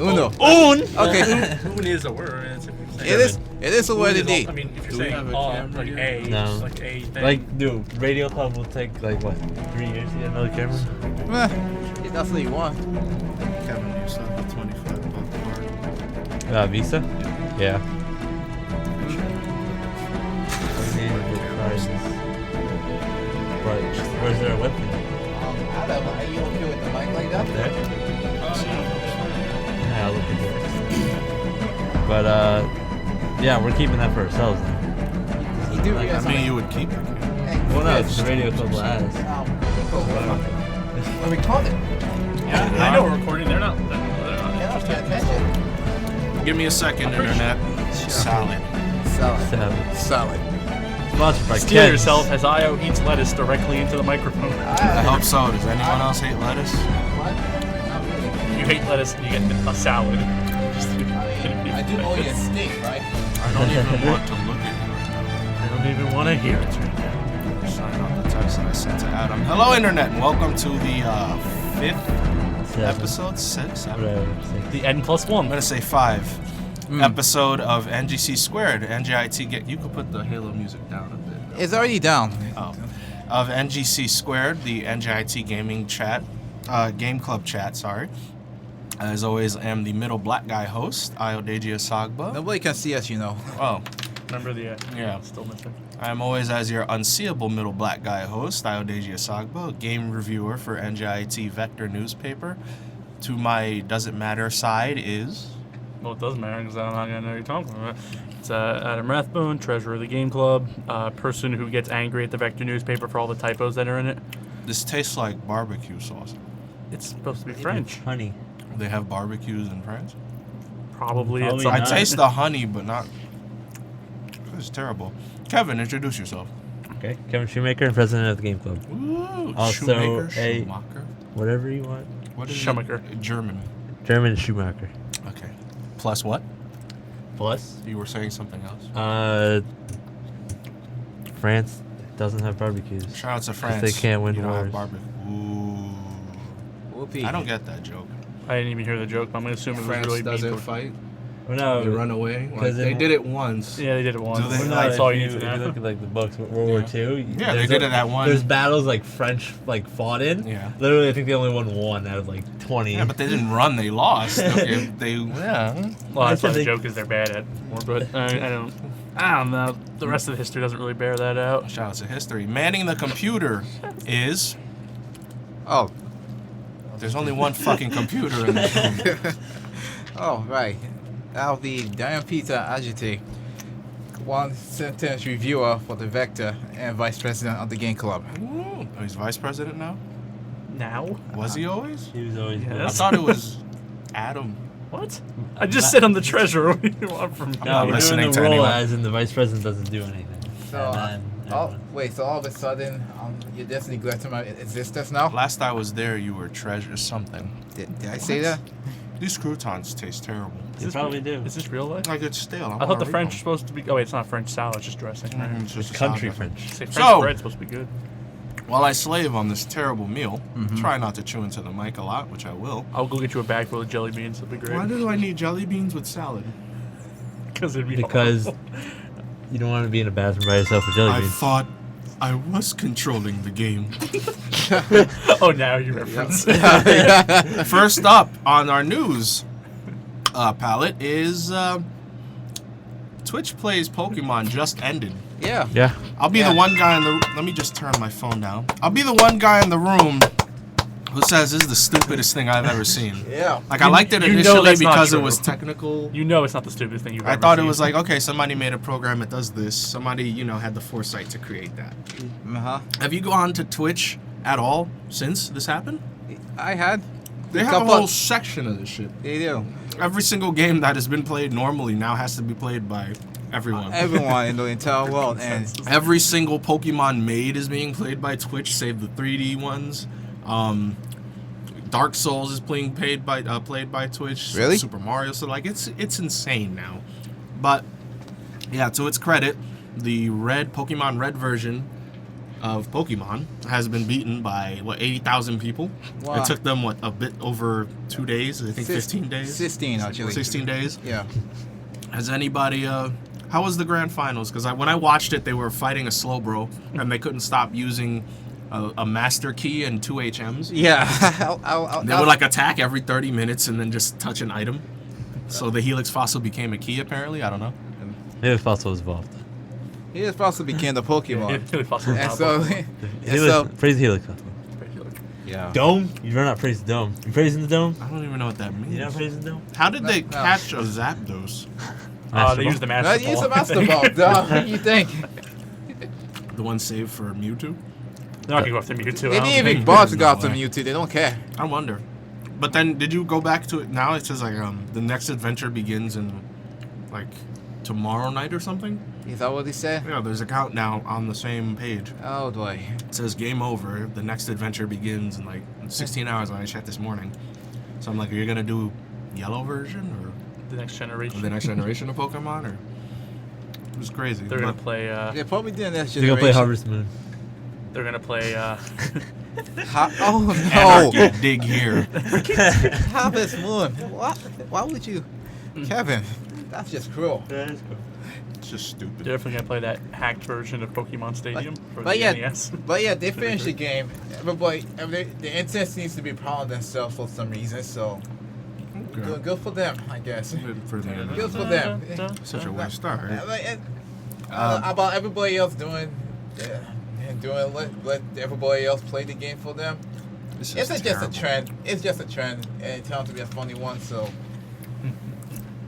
Uno. Un. Okay. Un is a word. It is a word I indeed. mean, if Do you're we saying have a camera like here? A, No. just like A thing. Like, dude, Radio Club will take like what, 3 years to get another camera? It definitely won. Kevin, you saw the $25 card. Visa? Yeah. Where's their weapon? Adam, are you okay with the mic like that? There? Yeah, I'll look into it. But, yeah, we're keeping that for ourselves then. You do I realize mean, you would keep it. Well, no, it's the Radio Club last. We're recording. Yeah, I know we're recording. They're not. Yeah, let's pay attention. Give me a second, internet. Salad. Salad. Salad. Sponsored by Steal Ken's. yourself as Io eats lettuce directly into the microphone. I hope so. Does anyone else hate lettuce? What? Not really. You hate lettuce and you get a salad. I do owe you a steak, right? I don't even want to look at you. I don't even want to hear it right now. Sign out the text that I sent to Adam. Hello, internet, and welcome to the fifth episode, six. I'm Whatever. The N+1. gonna say 5 episode of NGC squared. NGIT. You could put the Halo music down a bit. It's already down. Oh, of NGC squared, the NGIT gaming chat, game club chat. Sorry. As always, I am the middle black guy host, Iodeji Asagba. Nobody can see us, you know. Oh, Remember the Yeah. still missing. I am always as your unseeable middle black guy host, Iodeji Asagba, a game reviewer for NGIT Vector newspaper. To my doesn't matter side is... Well, it doesn't matter because I'm not gonna know what you're talking about. It's Adam Rathbone, treasurer of the game club, person who gets angry at the Vector newspaper for all the typos that are in it. This tastes like barbecue sauce. It's supposed to be French. Honey. They have barbecues in France? Probably at Probably some I not. taste the honey, but not... It's terrible. Kevin, introduce yourself. Okay. Kevin Shoemaker, president of the game club. Ooh, Also Shoemaker, a- Schumacher. Whatever you want. What is Schumacher. it? German. German Schumacher. Okay. Plus what? Plus? You were saying something else. France doesn't have barbecues. Shout out to France. they can't win you don't have wars. barbecue. Ooh. Whoopee. I don't get that joke. I didn't even hear the joke, but I'm gonna assume it was France really doesn't mean. fight. Well, no. They run away. Like, 'cause they in- did it once. Yeah, they did it once. Do they? Well, no, That's if all you you, need to if you know. look at like the books, World War II. Yeah, they there's did it at one. There's battles like French like fought in. Yeah. Literally, I think they only won 1 out of like 20. Yeah, but they didn't run. They lost. they yeah. Well, that's why They- the joke is they're bad at war, but I don't know. The rest of the history doesn't really bear that out. Shout out to history. Manning the computer is. Oh. There's only one fucking computer in this room. Oh, right. Now the Diane Peter Agite, one sentence reviewer for the Vector and vice president of the game club. Ooh, oh, he's vice president now. Now? Was he always? He was always. Yeah, I that's- thought it was Adam. What? I just said I'm the treasurer. What do you want from me? I'm No, not we're listening doing the to role anyone. as in the vice president doesn't do anything. So, And then, so all of a sudden, you're just neglecting my existence now? Last I was there, you were treasure something. Did I say that? These croutons taste terrible. you probably do. Is this real life? Like it's stale. I thought the French were supposed to be. Oh wait, it's not French salad. It's just dressing. Right? It's just It's a country salad. French. Say French So- bread's supposed to be good. While I slave on this terrible meal, try not to chew into the mic a lot, which I will. I'll go get you a bag full of jelly beans. It'll be great. Why do I need jelly beans with salad? Because it'd be Because horrible. you don't want to be in a bathroom by yourself with jelly I beans. thought I was controlling the game. Oh, now you reference. First up on our news palette is Twitch Plays Pokemon just ended. Yeah. Yeah. I'll be the one guy in the... Let me just turn my phone down. I'll be the one guy in the room who says this is the stupidest thing I've ever seen. Yeah. Like, I liked it you know initially that's not because it true. was technical. You know it's not the stupidest thing you've I ever thought it seen. was like, okay, somebody made a program that does this. Somebody, had the foresight to create that. Uh-huh. Have you gone to Twitch at all since this happened? I had. They have a whole section of this shit. They do. Every single game that has been played normally now has to be played by everyone. Everyone in the entire world. And Every single Pokemon made is being played by Twitch, save the 3D ones. Dark Souls is played by Twitch. Really? Super Mario. So like it's insane now. But yeah, to its credit, the Pokemon Red version of Pokemon has been beaten by 80,000 people. Wow. It took them a bit over 2 days. I think 15 days. 16 actually. 16 days. Yeah. Has anybody? How was the grand finals? Because when I watched it, they were fighting a Slowbro, and they couldn't stop using a Master Key and 2 HMs. Yeah. They would like attack every 30 minutes and then just touch an item. So the Helix Fossil became a key, apparently. I don't know. Helix Fossil was involved. He is supposed to became the Pokemon. Really fossil And now, so, but- and so, Praise the Helix Fossil. yeah. Dome? You better not praise the dome. You praising the dome? I don't even know what that means. You not praising the dome? How did they No. catch a Zapdos? Master They Ball? used the No, Master use Ball. the Master Ball, dog. What do you think? The one saved for Mewtwo? They're not going to go after Mewtwo. They I don't didn't even think. bother to go No after way. Mewtwo. They don't care. I wonder. But then, did you go back to it now? It says like the next adventure begins in like tomorrow night or something. Is that what he said? Yeah, there's a count now on the same page. Oh boy. It says game over. The next adventure begins in like 16 hours when I checked this morning. So I'm like, are you gonna do yellow version The next or generation. the next generation of Pokemon? Or it was crazy. They're going But to play. They probably did next You're gonna generation. play Harvest Moon. They're going to play. Oh Anarchy, no! dig here. Harvest Moon. What? Why would you, Kevin? That's just cruel. It's just stupid. They're definitely going to play that hacked version of Pokemon Stadium for but the yeah, NES. But yeah, they finished the game. Everybody, the internet seems to be proud of themselves for some reason. So good for them, I guess. Good for the Good for them. Such a weird start. About everybody else doing, and let everybody else play the game for them. This It's is just a terrible. trend. It's just a trend, and it turns out to be a funny one. So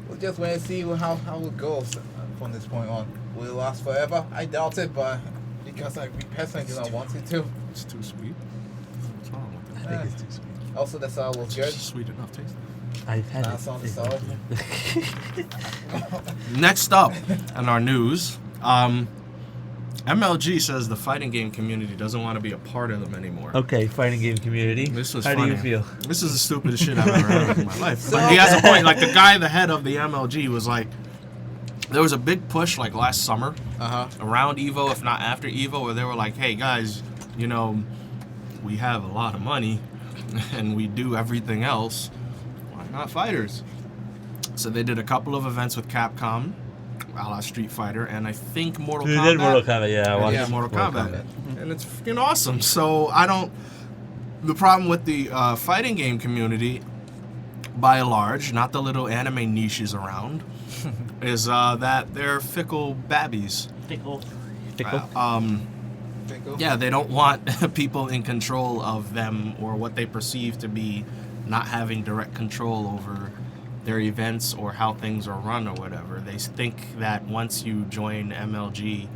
we'll just wait and see how it goes from this point on. Will it last forever? I doubt it, but because we personally do not want it to. It's too sweet. What's wrong with I that? think it's too sweet. Also, the sour was It's good. just sweet enough taste. I've had That's on the sour. Next up in our news, MLG says the fighting game community doesn't want to be a part of them anymore. Okay, fighting game community. This was How funny. do you feel? This is the stupidest shit I've ever heard in my life. But he has a point. Like the guy, the head of the MLG, was like, there was a big push like last summer around Evo, if not after Evo, where they were like, hey guys, you know, we have a lot of money and we do everything else. Why not fighters? So they did a couple of events with Capcom, a la Street Fighter, and I think Mortal They Kombat. did Mortal Kombat, yeah. I watched Yeah, Mortal Kombat. And it's freaking awesome. So I don't. The problem with the fighting game community, by and large, not the little anime niches around, is that they're fickle babbies. Fickle. Yeah, they don't want people in control of them or what they perceive to be not having direct control over their events or how things are run or whatever. They think that once you join MLG,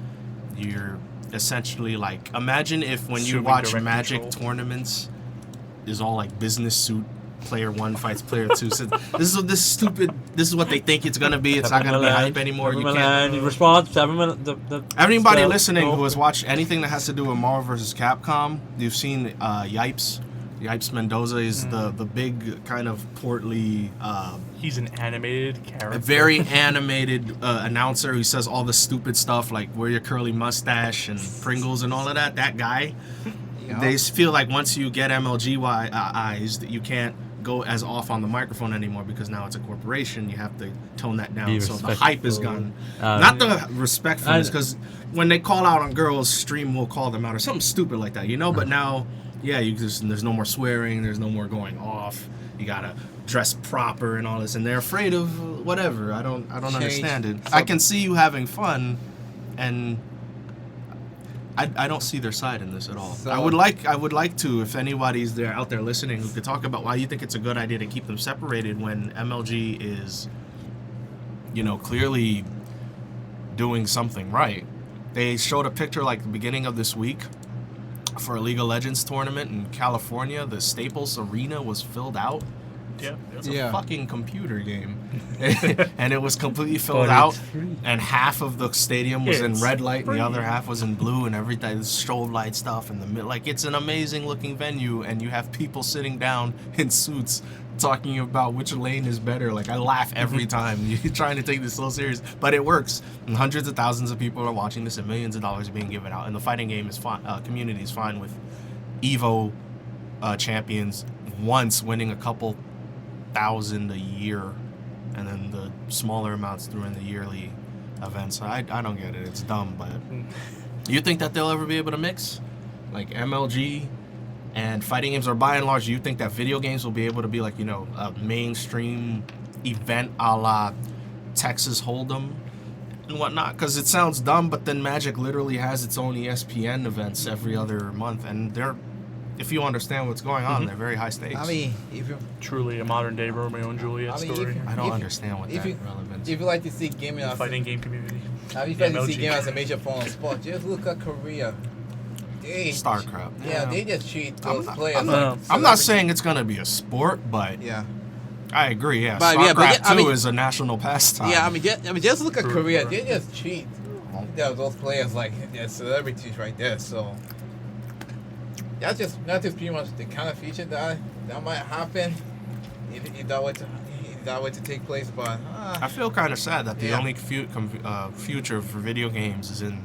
you're essentially like, imagine if when you Assuming watch direct Magic control. tournaments is all like business suit, player 1 fights player 2. So this is what they think it's gonna be. It's not gonna be hype anymore. You can't. Response. Everybody listening who has watched anything that has to do with Marvel vs. Capcom, you've seen Yipes. Yipes Mendoza is the big kind of portly, He's an animated character. a very animated announcer who says all the stupid stuff like wear your curly mustache and Pringles and all of that. That guy. They feel like once you get MLG-ized, you can't go as off on the microphone anymore because now it's a corporation. You have to tone that down. Be So the hype is respectful. gone. Not the respectfulness, because when they call out on girls, stream will call them out or something stupid like that, you know? But now, yeah, there's no more swearing. There's no more going off. You gotta dress proper and all this, and they're afraid of whatever. I don't understand it. I can see you having fun, and I don't see their side in this at all. So- I would like to, if anybody's there out there listening who could talk about why you think it's a good idea to keep them separated when MLG is, you know, clearly doing something right. They showed a picture like the beginning of this week for a League of Legends tournament in California. The Staples Arena was filled out Yeah. It's a Yeah. fucking computer game, and it was completely But filled it's out. free. And half of the stadium was in It's red light, and free. the other half was in blue, and everything. The strobe light stuff in the middle. Like, it's an amazing looking venue, and you have people sitting down in suits talking about which lane is better. Like, I laugh every time. You're trying to take this so serious, but it works. And hundreds of thousands of people are watching this, and millions of dollars are being given out. And the fighting game is fine. Community is fine with Evo champions once winning a couple thousand a year, and then the smaller amounts during the yearly events. I don't get it. It's dumb, but you think that they'll ever be able to mix like MLG and fighting games, or by and large, do you think that video games will be able to be like, a mainstream event a la Texas Hold'em and whatnot? Because it sounds dumb, but then Magic literally has its own ESPN events every other month, and they're, if you understand what's going on, they're very high stakes. I mean, if you Truly a modern day Romeo and Juliet I mean, story. I don't if- understand what if that you- relevance. if you like to see gaming as Fighting game community. if you like to MLG. see gaming as a major form of sport, just look at Korea. They, StarCraft. Yeah, they just treat those not- players. I'm like I'm not celebrities. saying it's gonna be a sport, but Yeah. I agree. Yeah, But- StarCraft yeah, but I 2 mean- is a national pastime. Yeah, I mean, just look at True, Korea. true. They just treat those players like they're celebrities right there. So that's just pretty much the kind of feature that might happen if that were to take place. But I feel kind of sad that the Yeah. only future for video games is in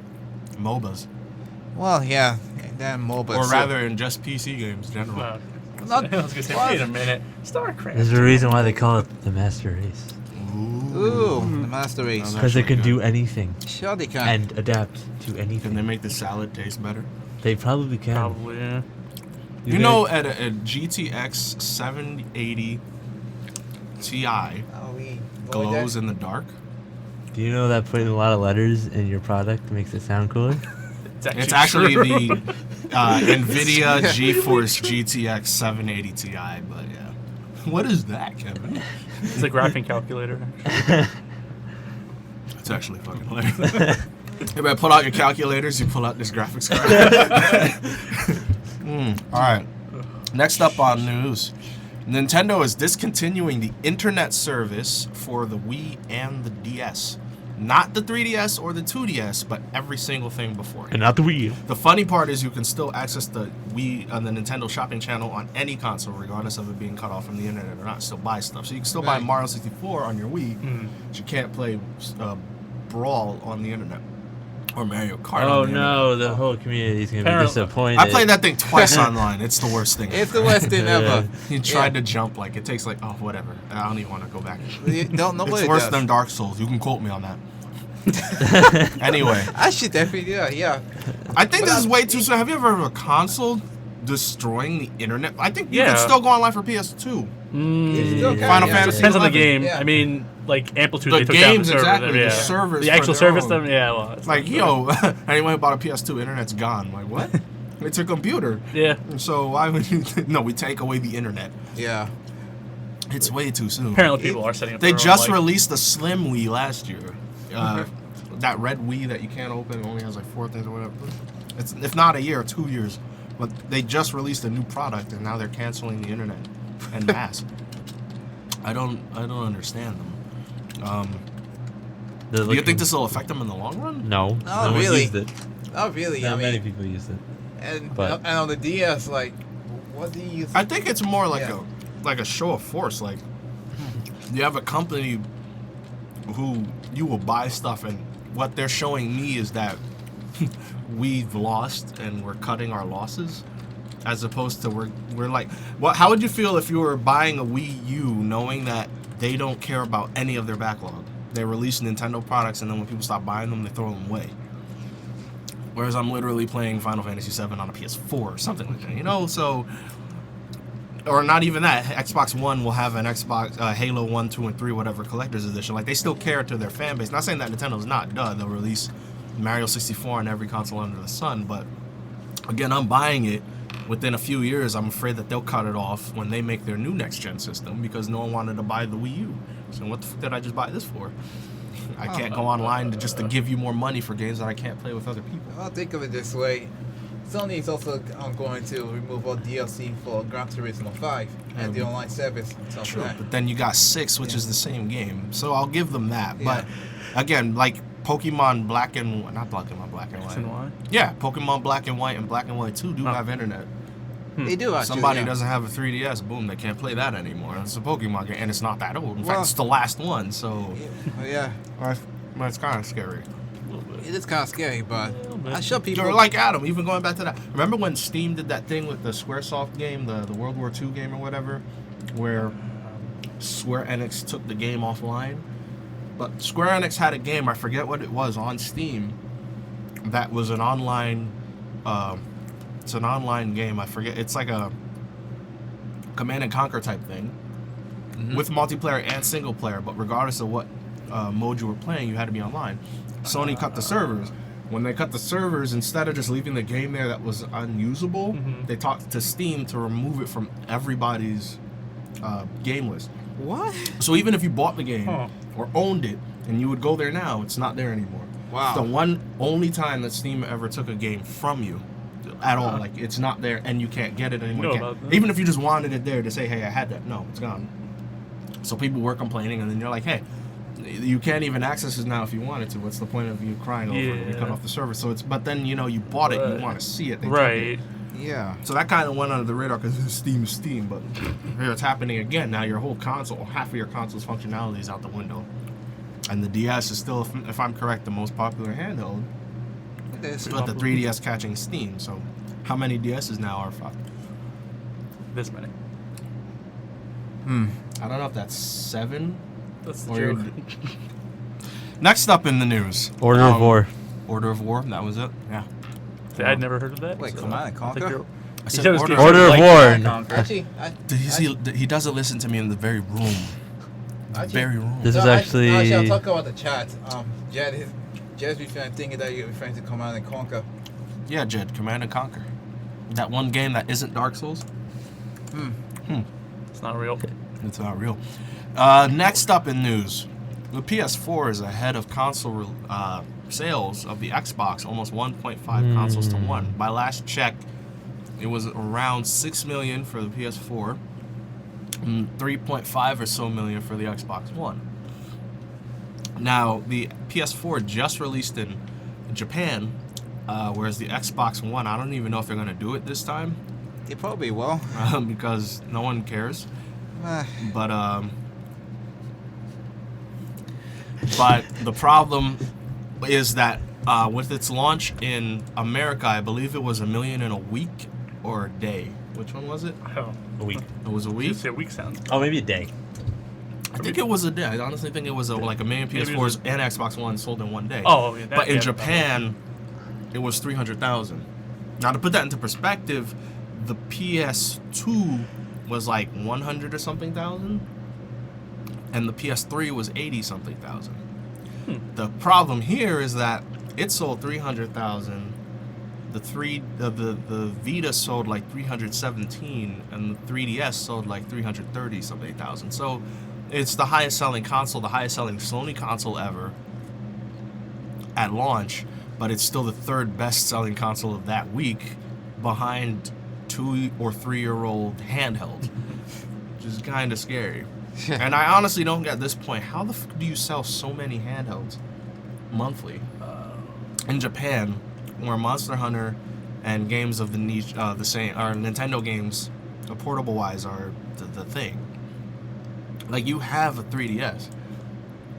MOBAs, well, yeah, then MOBA. or rather in just PC games generally. Not- I was gonna say, what? wait a minute. StarCraft. There's a reason why they call it the Master Race. Ooh, the Master Race. No, Because they actually can do anything Sure, they can. and adapt to Can anything. they make the salad taste better? They probably can. Probably, yeah. You know, at a GTX 780 Ti we glows in the dark. Do you know that putting a lot of letters in your product makes it sound cooler? It's actually true. the NVIDIA GeForce GTX 780 Ti, but yeah. What is that, Kevin? It's a graphing calculator. It's actually fucking hilarious. You better pull out your calculators, you pull out this graphics card. Alright. Next up on news. Nintendo is discontinuing the internet service for the Wii and the DS. Not the 3DS or the 2DS, but every single thing before it. And not the Wii. The funny part is you can still access the Wii on the Nintendo shopping channel on any console, regardless of it being cut off from the internet or not. Still buy stuff. So you can still buy Right. Mario 64 on your Wii, but you can't play Brawl on the internet or Mario Kart. Oh on the no, the whole community is gonna be Apparently- disappointed. internet. I played that thing twice online. It's the worst thing. It's the worst thing ever. You tried to jump, like it takes like, oh whatever. I don't even want to go back. Nobody It's worse does. than Dark Souls. You can quote me on that. Anyway, I should definitely do that. Yeah. I think this is way too soon. Have you ever heard of a console destroying the internet? I think you Yeah. can still go online for PS2. It's still kinda- Final yeah, Fantasy Depends on the 11. game. Yeah. I mean, like Amplitude, The they took down games, the server. exactly, Yeah. the servers The for actual their service own. them. Yeah, well, it's Like, not yo, anyone who bought a PS2, internet's gone. Like, what? It's a computer. good. Yeah. So why would you? No, we take away the internet. Yeah. It's way too soon. Apparently, people are setting up. They their own, just like, released the Slim Wii last year. That red Wii that you can't open, it only has like 4 things or whatever. It's if not a year, 2 years. But they just released a new product and now they're canceling the internet en masse. I don't understand them. Do you think this will affect them in the long run? No. Oh, no one really? used it. Not really. Not I many mean, people used it. and but- on the DS, like, what do you use? I think it's more like Yeah. a show of force. Like you have a company who you will buy stuff, and what they're showing me is that we've lost and we're cutting our losses, as opposed to we're like, what? How would you feel if you were buying a Wii U knowing that they don't care about any of their backlog? They release Nintendo products, and then when people stop buying them, they throw them away. Whereas I'm literally playing Final Fantasy VII on a PS4 or something like that, you know? So, or not even that. Xbox One will have an Xbox Halo 1, 2, and 3, whatever, collector's edition. Like, they still care to their fan base. Not saying that Nintendo's not. They'll release Mario 64 on every console under the sun. But, again, I'm buying it. Within a few years, I'm afraid that they'll cut it off when they make their new next-gen system because no one wanted to buy the Wii U. So what the fuck did I just buy this for? I can't go online to give you more money for games that I can't play with other people. I'll think of it this way. Sony is also going to remove all DLC for Gran Turismo 5. and the online service. On top True, of that. but then you got 6, which is the same game. So I'll give them that. Yeah. But again, like Pokemon Black and not Pokemon Black and X and White. Y. Yeah, Pokemon Black and White and Black and White 2 do have internet. They do actually. Somebody yeah. doesn't have a 3DS, boom, they can't play that anymore. It's a Pokemon game, and it's not that old. In Well- fact, it's the last one, so Yeah, it's kind of scary. it is kind of scary, but bit. I show people. Or like Adam, even going back to that. Remember when Steam did that thing with the Squaresoft game, the World War II game or whatever, where Square Enix took the game offline? But Square Enix had a game, I forget what it was, on Steam that was an online. It's an online game. I forget. It's like a Command and Conquer type thing with multiplayer and single player. But regardless of what mode you were playing, you had to be online. Sony cut the servers. When they cut the servers, instead of just leaving the game there that was unusable, they talked to Steam to remove it from everybody's game list. What? So even if you bought the game or owned it and you would go there now, it's not there anymore. Wow. It's the only time that Steam ever took a game from you at all. Like, it's not there and you can't get it anymore. Know You can't- about that. Even if you just wanted it there to say, hey, I had that. No, it's gone. So people were complaining, and then you're like, hey, you can't even access it now if you wanted to. What's the point of you crying over it? We cut Yeah. off the server. So it's, but then, you know, you bought it, Right. you want to see it. They took it. Right. Yeah. So that kind of went under the radar because Steam is Steam, but here it's happening again. Now your whole console, half of your console's functionality is out the window. And the DS is still, if I'm correct, the most popular handheld, There's but the 3DS catching steam. So how many DSs now are fucked? This many. I don't know if that's 7. That's the Or joke. Next up in the news. Order of War. Order of War, that was it? Yeah. See, I'd never heard of that. Wait, so Command and I think Conquer? you're- I He said said it was Order, good. Order of Like War. Command and Conquer. Actually, he doesn't listen to me in the very room. actually, Room. This is no, actually. Actually, I'll talk about the chat. Jed's referring thinking that you're referring to Command and Conquer. Yeah, Jed, Command and Conquer. That one game that isn't Dark Souls. It's not real. It's not real. Next up in news, the PS4 is ahead of console sales of the Xbox, almost 1.5 consoles to 1. By last check, it was around 6 million for the PS4, and 3.5 or so million for the Xbox One. Now, the PS4 just released in Japan, whereas the Xbox One, I don't even know if they're going to do it this time, They probably will. because no one cares. But the problem is that with its launch in America, I believe it was 1 million in a week or a day. Which one was it? Oh, A week. It was a you week. say a week sounds. Oh, maybe a day. I think it was a day. I honestly think it was like 1 million Maybe it PS4s was and Xbox One sold in one day. Oh, yeah, that, But in yeah, Japan, it was 300,000. Now to put that into perspective, the PS2 was like 100 or something thousand, and the PS3 was 80 something thousand. The problem here is that it sold 300,000. The Vita sold like 317, and the 3DS sold like 330 something thousand. So it's the highest selling console, the highest selling Sony console ever at launch, but it's still the third best selling console of that week, behind 2 or 3 year old handheld, which is kind of scary. And I honestly don't get at this point, how the fuck do you sell so many handhelds monthly in Japan, where Monster Hunter and games of the niche, the same, or Nintendo games, portable wise, are the thing. Like, you have a 3DS,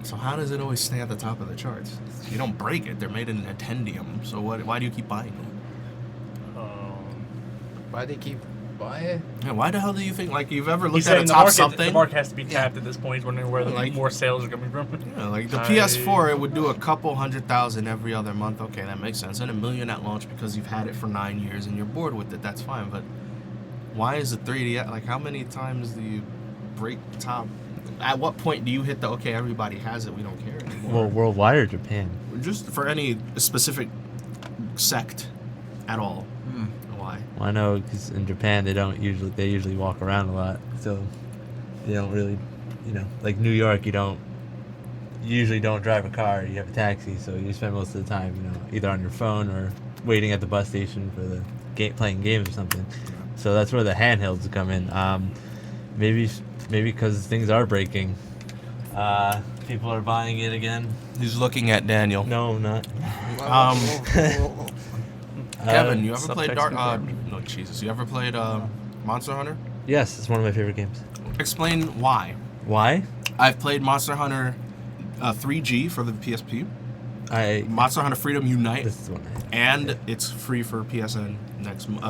so how does it always stay at the top of the charts? You don't break it. They're made in Nintendium, so why do you keep buying it? Why they keep buying it? Yeah, why the hell do you think, like, you've ever He's looked at saying a the top market, something? the market has to be tapped at this point. He's wondering where the Like- more sales are coming from. Yeah, like the I- PS4, it would do a couple 100,000 every other month. Okay, that makes sense. And 1 million at launch because you've had it for 9 years and you're bored with it. That's fine. But why is the 3DS, like, how many times do you break top? At what point do you hit the, okay, everybody has it, we don't care anymore? Well, worldwide or Japan? Just for any specific sect at all. Why? Well, I know because in Japan they usually walk around a lot, so they don't really, like New York, you usually don't drive a car, you have a taxi, so you spend most of the time, either on your phone or waiting at the bus station for the playing games or something. So that's where the handhelds come in. maybe because things are breaking. People are buying it again. He's looking at Daniel. No, not. Kevin, you ever Subtext played Dark? confirmed. No, Jesus. You ever played Monster Hunter? Yes, it's one of my favorite games. Explain why. Why? I've played Monster Hunter 3G for the PSP. Monster Hunter Freedom Unite, This is one. and it's free for PSN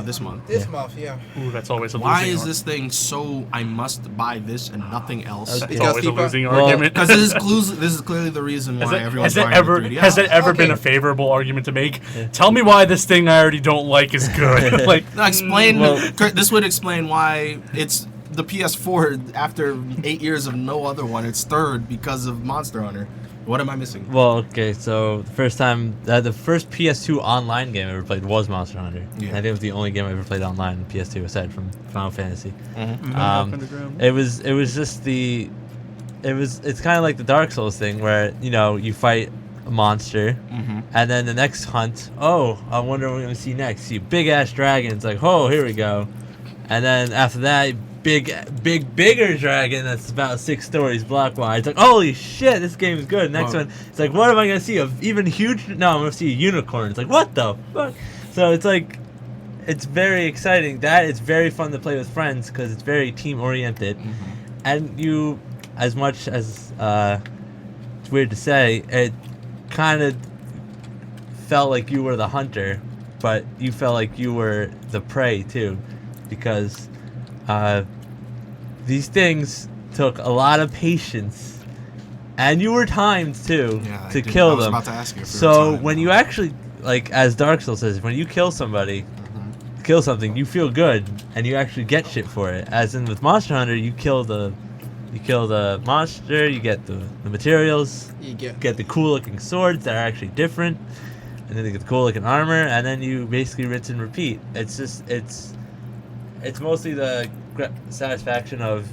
this month. This Yeah. month, yeah. Ooh, that's always a Why losing is this thing so? I must buy this and nothing else. Okay. It's Because always a people- losing Well, argument. Because this is clearly the reason why everyone's buying the 3DS. Has it ever been Okay. a favorable argument to make? Tell me why this thing I already don't like is good. Like, No, explain. Well- This would explain why it's the PS4 after 8 years of no other one. It's third because of Monster Hunter. What am I missing? Well, okay, so the first PS2 online game I ever played was Monster Hunter. Yeah. And I think it was the only game I ever played online on PS2 aside from Final Fantasy. Underground. It was just it's kind of like the Dark Souls thing where, you fight a monster and then the next hunt, I wonder what we're going to see next. See a big ass dragon. It's like, oh, here we go. And then after that, bigger dragon that's about 6 stories block wide. It's like, holy shit, this game is good. Next Wow. one, it's like, what am I gonna see? Even huge? No, I'm gonna see a unicorn. It's like, what the fuck? So it's like, it's very exciting. That it's very fun to play with friends because it's very team oriented, and you, as much as it's weird to say, it kind of felt like you were the hunter, but you felt like you were the prey too, because these things took a lot of patience, and you were timed too Yeah, to kill I was them. about to ask you if you were So timed. when you actually, like as Dark Souls says, when you kill somebody, kill something, you feel good, and you actually get shit for it. As in with Monster Hunter, you kill the monster, you get the materials, You get get the cool looking swords that are actually different, and then you get the cool looking armor, and then you basically rinse and repeat. It's just it's mostly the satisfaction of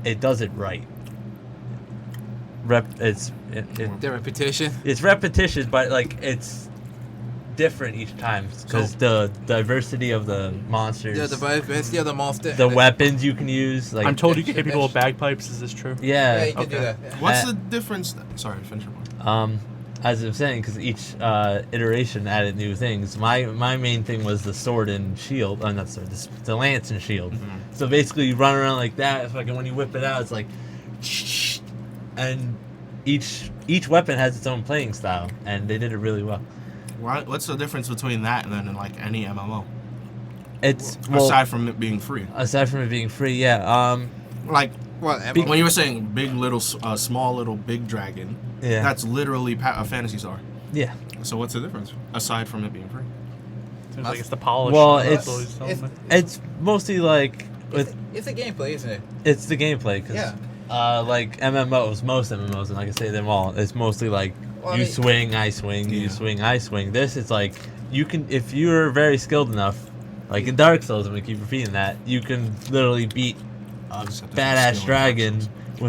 it does it right. the repetition. It's repetition, but like it's different each time because the diversity of the monsters, Yeah, the diversity of the monster. the weapons you can use. Like I'm told you can hit people with bagpipes. Is this true? Yeah, yeah. you can do Okay. that. Yeah. What's Uh, the difference? Sorry, finish your point. As I'm saying, because each iteration added new things. My main thing was the sword and shield. Oh, not sword. The lance and shield. So basically, you run around like that. Fucking when you whip it out, it's like, and each weapon has its own playing style, and they did it really well. What's the difference between that and then like any MMO? It's Aside from it being free. aside from it being free, yeah. Like Well, when you were saying big little, small little big dragon, Yeah. that's literally a Phantasy Star. Yeah. So what's the difference aside from it being free? Seems like it's the polish. Well, That's it's- what he's telling it's- me. It's mostly like it's a gameplay, isn't it? it's the gameplay. Cause, Yeah. like most MMOs, and I can say them all. It's mostly like Well, I you mean- swing, I swing, Yeah. you swing, I swing. This is like you can if you're very skilled enough, like in Dark Souls. I'm gonna keep repeating that. You can literally beat a Except there's no skill badass in dragon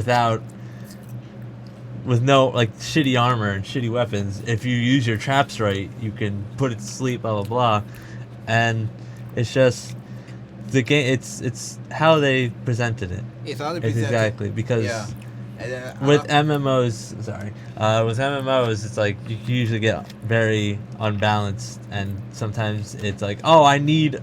Dark with no like shitty armor and shitty weapons. If you use your traps right, you can put it to sleep. Blah blah blah, and it's just the game. It's how they presented it. It's all the It's exactly because. Yeah. And then, With MMOs, with MMOs, it's like you usually get very unbalanced, and sometimes it's like, oh, I need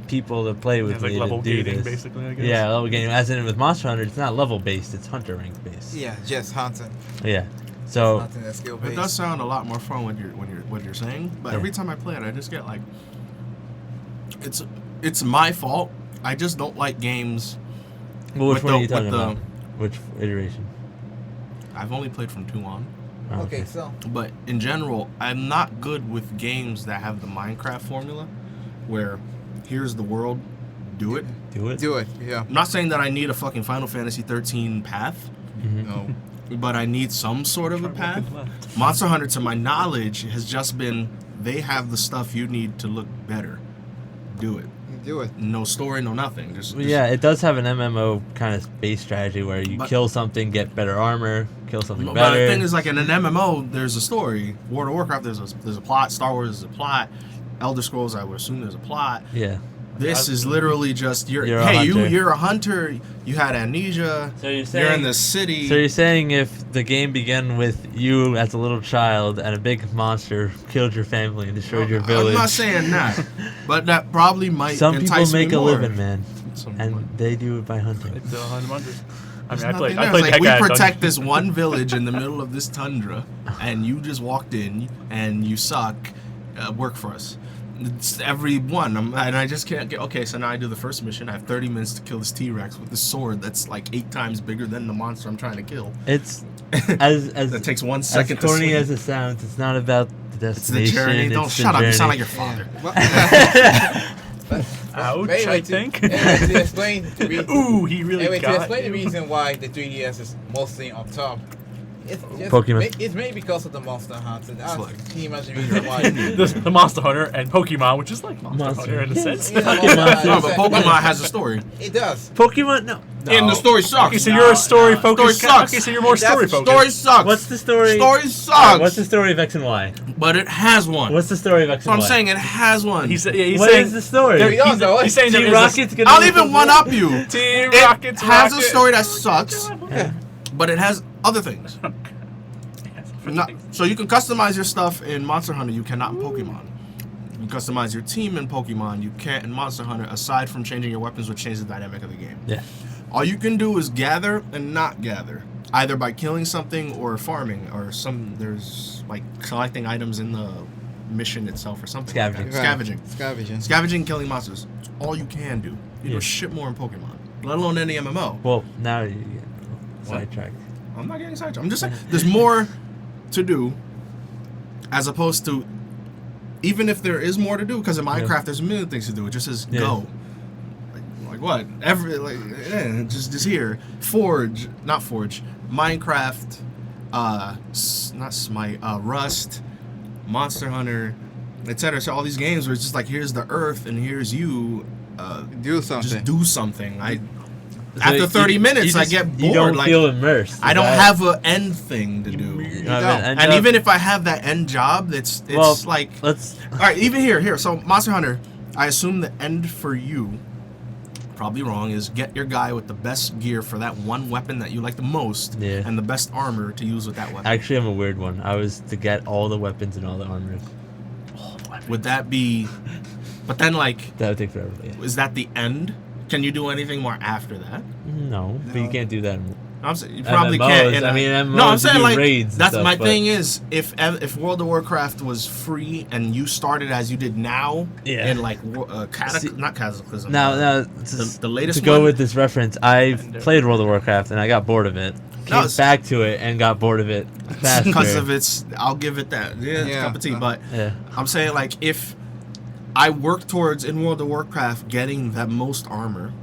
people to play with It's like me level to do gating, this. basically. I guess. Yeah, level gating. As in with Monster Hunter, it's not level based; it's hunter rank based. yeah, just hunting. Yeah. So Hunting and skill It based. does sound a lot more fun what you're saying, but Yeah. every time I play it, I just get like, it's my fault. I just don't like games. well, which with one the- are you talking with the- about? Which iteration? I've only played from 2 on, Oh, Okay, so but in general, I'm not good with games that have the Minecraft formula, where here's the world, do it. Do it. do it. Yeah. I'm not saying that I need a fucking Final Fantasy 13 path, Mhm. No. but I need some sort of a path. Monster Hunter, to my knowledge, has just been they have the stuff you need to look better. Do it. Do it. No story, no nothing. Just Yeah, it does have an MMO kind of base strategy where you But- kill something, get better armor, kill something But better. the thing is, like in an MMO, there's a story. World of Warcraft, there's a plot. Star Wars is a plot. Elder Scrolls, I would assume there's a plot. yeah. This is literally just You're a hunter. you're a hunter. You had amnesia. So you're in the city. So you're saying if the game began with you as a little child and a big monster killed your family and destroyed your village. I'm not saying that, but that probably might. Some people entice make me a more. living, man, and they do it by hunting. It's 100. I mean, There's I played nothing there. It's like, we heck out of protect Dungeons. this one village in the middle of this tundra, and you just walked in and you suck. Work for us. It's every one, and I just can't get. Okay, so now I do the first mission. I have 30 minutes to kill this T-Rex with this sword that's like 8 times bigger than the monster I'm trying to kill. It's as that takes 1 second. As corny to as it sounds, it's not about the it's the destination. journey. Don't it's shut the up. You sound like journey. your father. Ouch, Anyway, I think. Anyway, to explain the reason, Ooh, he really anyway, to got explain the you. reason why the 3DS is mostly on top, it's just Pokemon. It's mainly because of the Monster Hunter. That's Look. pretty much the reason why. The Monster Hunter and Pokemon, which is like Monster Monster. Hunter in a Yeah. sense. Yeah, Pokemon. No, but Pokemon has a story, It does. Pokemon, no. and the story sucks. Okay, so you're a story focused. Story sucks. Okay, so you're more That's- story focused. Story sucks. What's the story? Story sucks. What's the story of X and Y? But it has one. What's the story of X So and I'm Y? saying it has one. He's What saying is the story? We don't know. he's saying Team there is Rocket's gonna I'll make even some- one up you. Team It Rocket's has a Rocket. story that sucks, Yeah. but it has other things. So you can customize your stuff in Monster Hunter. You cannot in Pokemon. You can customize your team in Pokemon. You can't in Monster Hunter. Aside from changing your weapons, which changes the dynamic of the game. Yeah. All you can do is gather and not gather, either by killing something or farming, or there's like collecting items in the mission itself or something. like that. Scavenging. Scavenging. Scavenging. Scavenging and killing monsters. It's all you can do. You do Yeah. shit more in Pokemon, let alone any MMO. Well, now you get What? sidetracked. I'm not getting sidetracked. I'm just saying there's more to do, as opposed to, even if there is more to do, because in Minecraft there's a million things to do. It just says Yeah. go. Like what? Just here. Not Forge. Minecraft. Not Smite. Rust. Monster Hunter, etc. So all these games where it's just like, here's the Earth and here's you. Do something. Just do something. So After 30 minutes, I just- get bored. You don't like, feel immersed. I don't That- have an end thing to do. You don't. have an end And job. even if I have that end job, it's Well, like, let's. all right, even here. So Monster Hunter, I assume the end for you, probably wrong, is get your guy with the best gear for that one weapon that you like the most, Yeah. and the best armor to use with that weapon. Actually, I'm a weird one. I was to get all the weapons and all the armors. Would that be? But then, like, That would take forever. Yeah. is that the end? Can you do anything more after that? No, but you No. can't do that. I'm saying you probably MMOs, can't. I mean, MMOs no, I'm saying do like raids and that's stuff, my but- thing is if World of Warcraft was free and you started as you did now, Yeah. in like See- not Cataclysm. Now, the latest to go one? with this reference, I played World of Warcraft and I got bored of it. No, Came back to it and got bored of it faster. because of its, I'll give it that. Yeah, it's a cup of tea. But Yeah. I'm saying like if I work towards in World of Warcraft getting that most armor,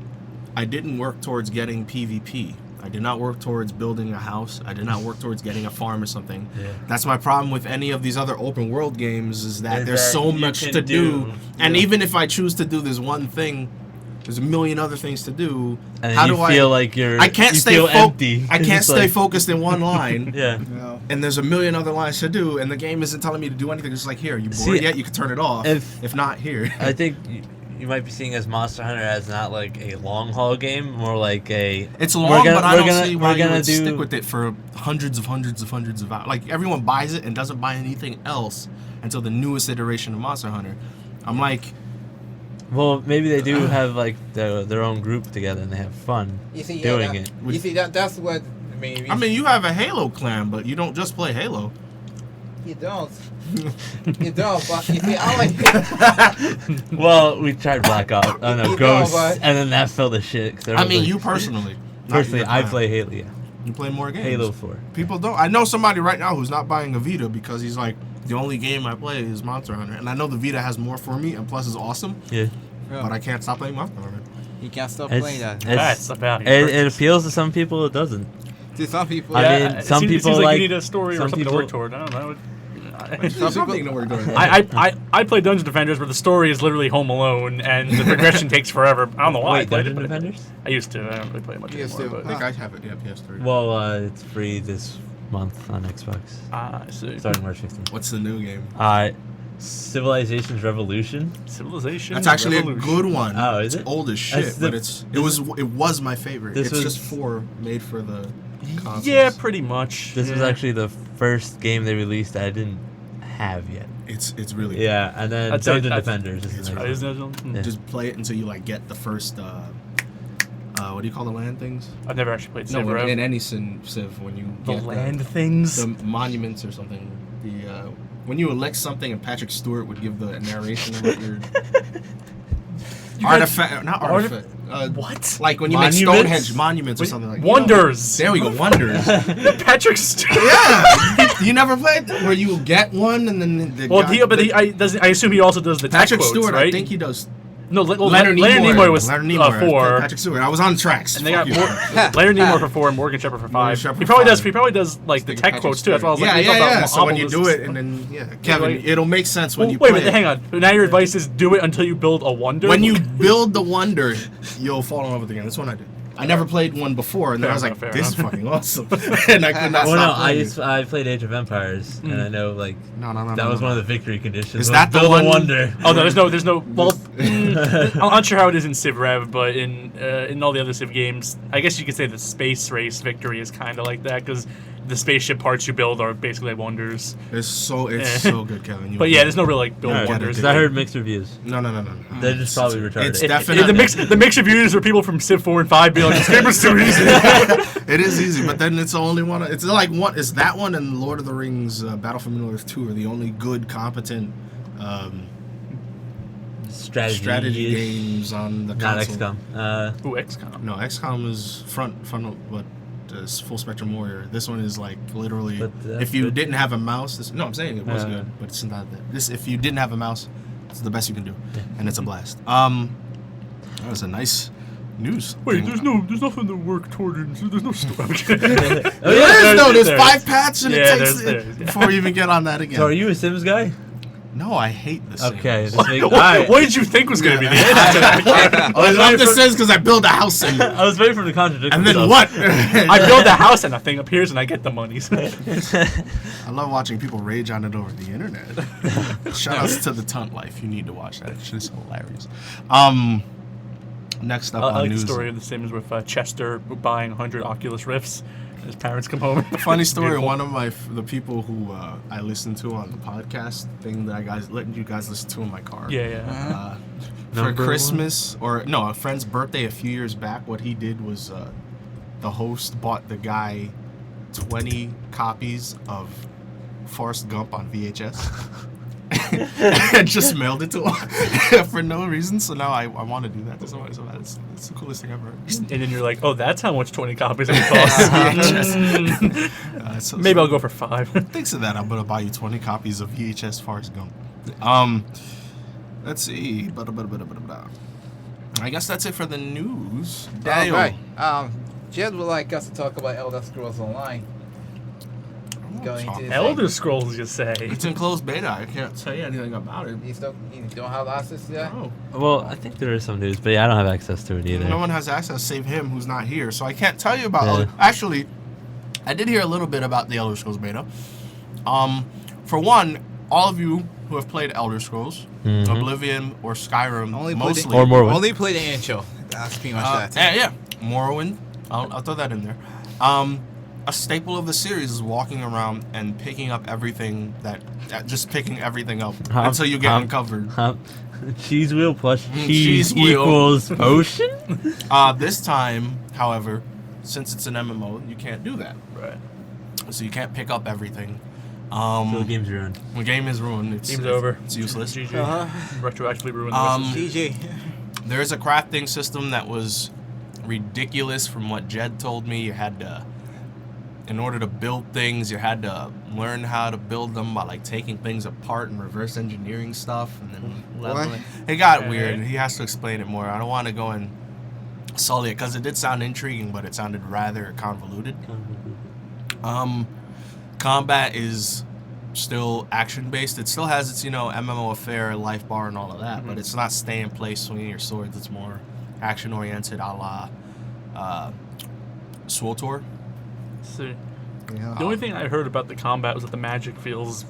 I didn't work towards getting PvP. I did not work towards building a house. I did not work towards getting a farm or something. Yeah. That's my problem with any of these other open world games is that Is there's that so you much can to do. do. And Yeah. even if I choose to do this one thing, there's a million other things to do. And How you do feel I like you're. I can't you stay feel fo- empty. I It's can't just stay like- focused in one line. Yeah. No. And there's a million other lines to do, and the game isn't telling me to do anything. It's like, here, you bored See, yet? You can turn it off. if- not, here. I think you might be seeing as Monster Hunter as not like a long haul game, more like a. It's We're long, gonna- but I we're don't gonna- see we're why you gonna would do- stick with it for hundreds of hours. Like, everyone buys it and doesn't buy anything else until the newest iteration of Monster Hunter. I'm like, Well, maybe they do have like their own group together and they have fun You see, doing that, it. You see, that's what I mean. I mean, you have a Halo clan, but you don't just play Halo. You don't. You don't. But you see, I like. Well, we tried Black Ops. Oh no, You know, Ghosts, but- and then that fell to shit. 'cause I everyone's mean, like- you personally. not Personally, your I clan. play Halo. Yeah, You play more games. Halo 4. People don't. I know somebody right now who's not buying a Vita because he's like, the only game I play is Monster Hunter. And I know the Vita has more for me, and plus is awesome, Yeah, but I can't stop playing Monster Hunter. You can't stop It's- playing that. That's about it. it appeals to some people. It doesn't. To some people, I Yeah, mean, it some seems, it people seems like like- you need a story or some something to work people- toward. I don't know. Something that we're doing. I play Dungeon Defenders where the story is literally Home Alone and the progression takes forever. I don't know why I Wait, played Dungeon it, but Defenders? I used to. I don't really play it much You used anymore. to. I But, think I have it. Yeah, PS3. Well, it's free this month on Xbox, I see. starting March 15th. What's the new game? Civilization's Revolution. Civilization. That's actually Revolution. a good one. Oh, is it's it? old as shit, That's but the- it was my favorite. This It's was- just 4 made for the consoles. Yeah, pretty much. This was Yeah. actually the first game they released that I didn't have yet. It's really good. Yeah, and then I'd say Dungeon that's- Defenders. This is it's amazing. right. Isn't it, John? Yeah. Just play it until you like get the first what do you call the land things? I've never actually played No, Civ. in any Civ when you The get land things. the monuments or something. The when you elect something and Patrick Stewart would give the narration about your You got- artifact, not artifact. What? Like when you Monuments? make Stonehenge monuments or something like that. Wonders. There we go, wonders. Patrick Stewart. Yeah, you never played where you get one and then the Well, guy, I assume he also does the tech Patrick quotes, Stewart. right? I think he does. No, Leonard Nimoy was Leonard Nimoy. 4. Patrick Stewart. I was on tracks. And they Fuck got you. Leonard Nimoy for 4 and Morgan Shepard for 5. Shepard He probably for does. 5. He probably does like the tech Patrick quotes too. That's why I was like, yeah. So when you obelisks. do it, and then Kevin, like- it'll make sense when Well, you wait a play minute, hang on. Now your advice is do it until you build a wonder. When you build the wonder, you'll fall in love with the game. That's what I did. I never played one before, and then I was like, Fair "This is enough. fucking awesome," and I could not Well, no, stop playing. I played Age of Empires, and I know like No. that was one of the victory conditions. Is was that the build one- a wonder? Oh no, there's no. Well, I'm not sure how it is in Civ Rev, but in all the other Civ games, I guess you could say the space race victory is kind of like that because the spaceship parts you build are basically like wonders. It's so good, Kevin. But yeah, there's no real like build Alright, wonders. 'cause I heard mixed reviews. No. They're just probably retarded. It's It- definitely the mix reviews are people from Civ 4 and 5 being like, this game is too easy. It is easy, but then it's the only one. It's like one. It's that one and Lord of the Rings: Battle for Middle Earth 2 are the only good, competent strategy games on the Not console. XCOM. Ooh, XCOM. No, XCOM is front, but full spectrum warrior. This one is like literally. But that's If you good. didn't have a mouse, no, I'm saying it was Yeah. good, but it's not that. This, if you didn't have a mouse, it's the best you can do, Yeah. and it's a blast. That was a nice news. Wait, thing. there's nothing to work toward it. So there's no story. Oh, There yeah. is no. There's there 5 paths, and Yeah, it takes there's- yeah. before you even get on that again. So are you a Sims guy? No, I hate this. Okay. Sims. This makes, what, alright. what did you think was going to be the end? I love The Sims because I build a house in it. I was waiting for the contradiction. And then what? I build a house and a thing appears and I get the monies. I love watching people rage on it over the internet. Shout outs to the Tunt Life. You need to watch that. Shit is hilarious. Next up I on like the news. story of The Sims with Chester buying 100 Oculus Rifts. And his parents come home. Funny story. Beautiful. One of the people who I listen to on the podcast thing that letting you guys listen to in my car. Yeah. For Number Christmas a friend's birthday a few years back, what he did was the host bought the guy 20 copies of Forrest Gump on VHS and just mailed it to him for no reason. So now I want to do that to somebody. So that's the coolest thing I've ever heard. And then you're like, oh, that's how much 20 copies it costs. So Maybe I'll go for 5. thanks to that, I'm gonna buy you 20 copies of VHS Forrest Gump. Let's see. I guess that's it for the news. Daniel. Alright. Jed would like us to talk about Elder Scrolls Online. Going into this Elder Scrolls, you say? It's in closed beta. I can't tell you anything about it. You don't have access to that? No. Well, I think there is some news, but yeah, I don't have access to it either. No one has access save him who's not here, so I can't tell you about Yeah. Actually, I did hear a little bit about the Elder Scrolls beta. For one, all of you who have played Elder Scrolls, Mhm. Oblivion or Skyrim, Only mostly. Or Morrowind. Only play the intro. That's pretty much that. Yeah. Morrowind. I'll throw that in there. A staple of the series is walking around and picking up everything just picking everything up until you get uncovered. Cheese wheel plus cheese cheese wheel. equals potion? This time, however, since it's an MMO, you can't do that. Right. So you can't pick up everything. So the game's ruined. The game is ruined. Game's over. It's useless. GG. Uh-huh. Retroactively ruined the rest of the GG. There is a crafting system that was ridiculous from what Jed told me. You had to, in order to build things, you had to learn how to build them by like taking things apart and reverse engineering stuff and then leveling. It got Okay. weird. He has to explain it more. I don't want to go and sully it because it did sound intriguing, but it sounded rather convoluted. Combat is still action based. It still has its MMO affair, life bar, and all of that, but it's not stay in place swinging your swords. It's more action oriented, a la SWTOR. So, Yeah. the only thing I heard about the combat was that the magic feels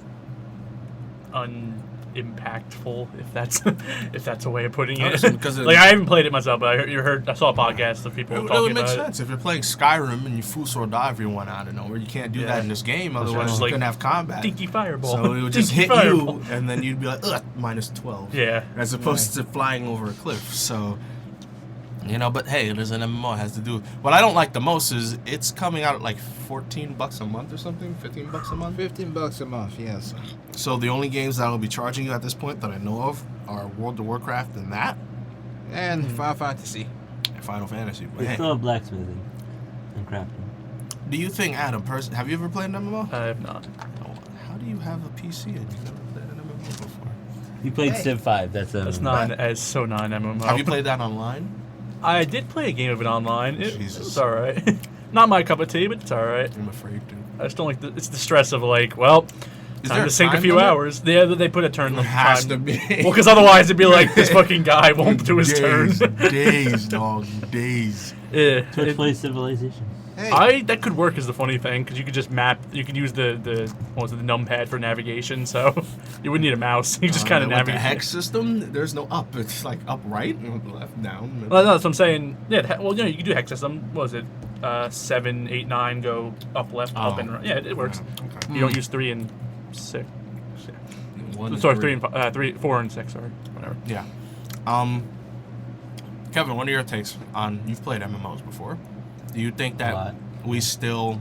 impactful, if that's a way of putting it. Because Like I haven't played it myself, but I saw a podcast of people It talking would make about sense if you're playing Skyrim and you Fuso die everyone out of nowhere. You can't do that in this game, That's otherwise just you like, couldn't have combat. Dinky fireball. So it would just Dinky hit fireball. you, and then you'd be like, ugh, minus 12. Yeah. As opposed to flying over a cliff. So, you know, but hey, there's an MMO. It has to do. What I don't like the most is it's coming out at like $14 a month or something, $15 a month. $15 a month, yes. So the only games that will be charging you at this point that I know of are World of Warcraft and that, And Final Fantasy. and Final Fantasy. But They hey, still have blacksmithing and crafting. do you think, Adam, have you ever played an MMO? I have not. Oh, how do you have a PC and you've never played an MMO before? You played Hey. Civ 5. That's That's MMO. not MMO. Have you played that online? I did play a game of it online. It Jesus. was alright. Not my cup of tea, but it's alright. I'm afraid to. I just don't like it's the stress of like, well, Is time there to sink a time few limit? hours. Yeah, they put a turn There limit has time. to be. Well, because otherwise it'd be like this fucking guy won't do his turn. Days, dog, days. Yeah, Twitch plays Civilization. Hey. that could work as the funny thing because you could just map. You could use the what was it, the numpad for navigation, so you wouldn't need a mouse. You just kind of With the navigate. hex system, there's no up. It's like up, right, left, down. Well, no, that's what I'm saying. Yeah, well, you can do hex system. What was it? 7, 8, 9 go up, left, up, and right. Yeah, it works. Okay. You don't use 3 and 6. One, Sorry, three. 4 and 6. Sorry, whatever. Yeah. Kevin, what are your takes on? You've played MMOs before. Do you think A lot. that we still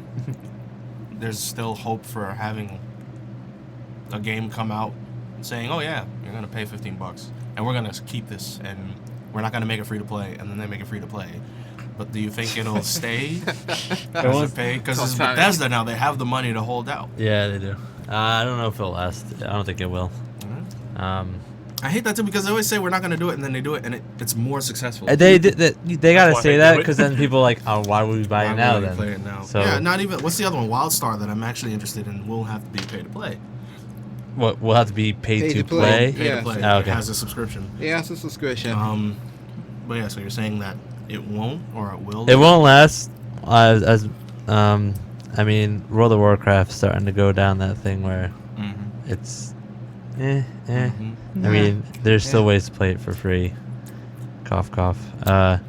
there's still hope for having a game come out saying, "Oh yeah, you're gonna pay $15, and we're gonna keep this, and we're not gonna make it free to play," and then they make it free to play. But do you think it'll stay as a pay? Because it's Bethesda now; they have the money to hold out. Yeah, they do. I don't know if it'll last. I don't think it will. I hate that too because they always say we're not gonna do it, and then they do it, and it's more successful. They gotta why say they that do it. because then people are like, oh, why would we buy Why it now would I then? play it now? So yeah, not even. What's the other one? WildStar that I'm actually interested in will have to be pay to play. what will have to be paid to play? Pay Yeah. to play. Oh, okay. It has a subscription. Yeah, it's a subscription. But yeah, so you're saying that it won't or it will? It won't last. I mean, World of Warcraft's starting to go down that thing where Mm-hmm. it's, Mm-hmm. I mean, there's still Yeah. ways to play it for free. Cough, cough. I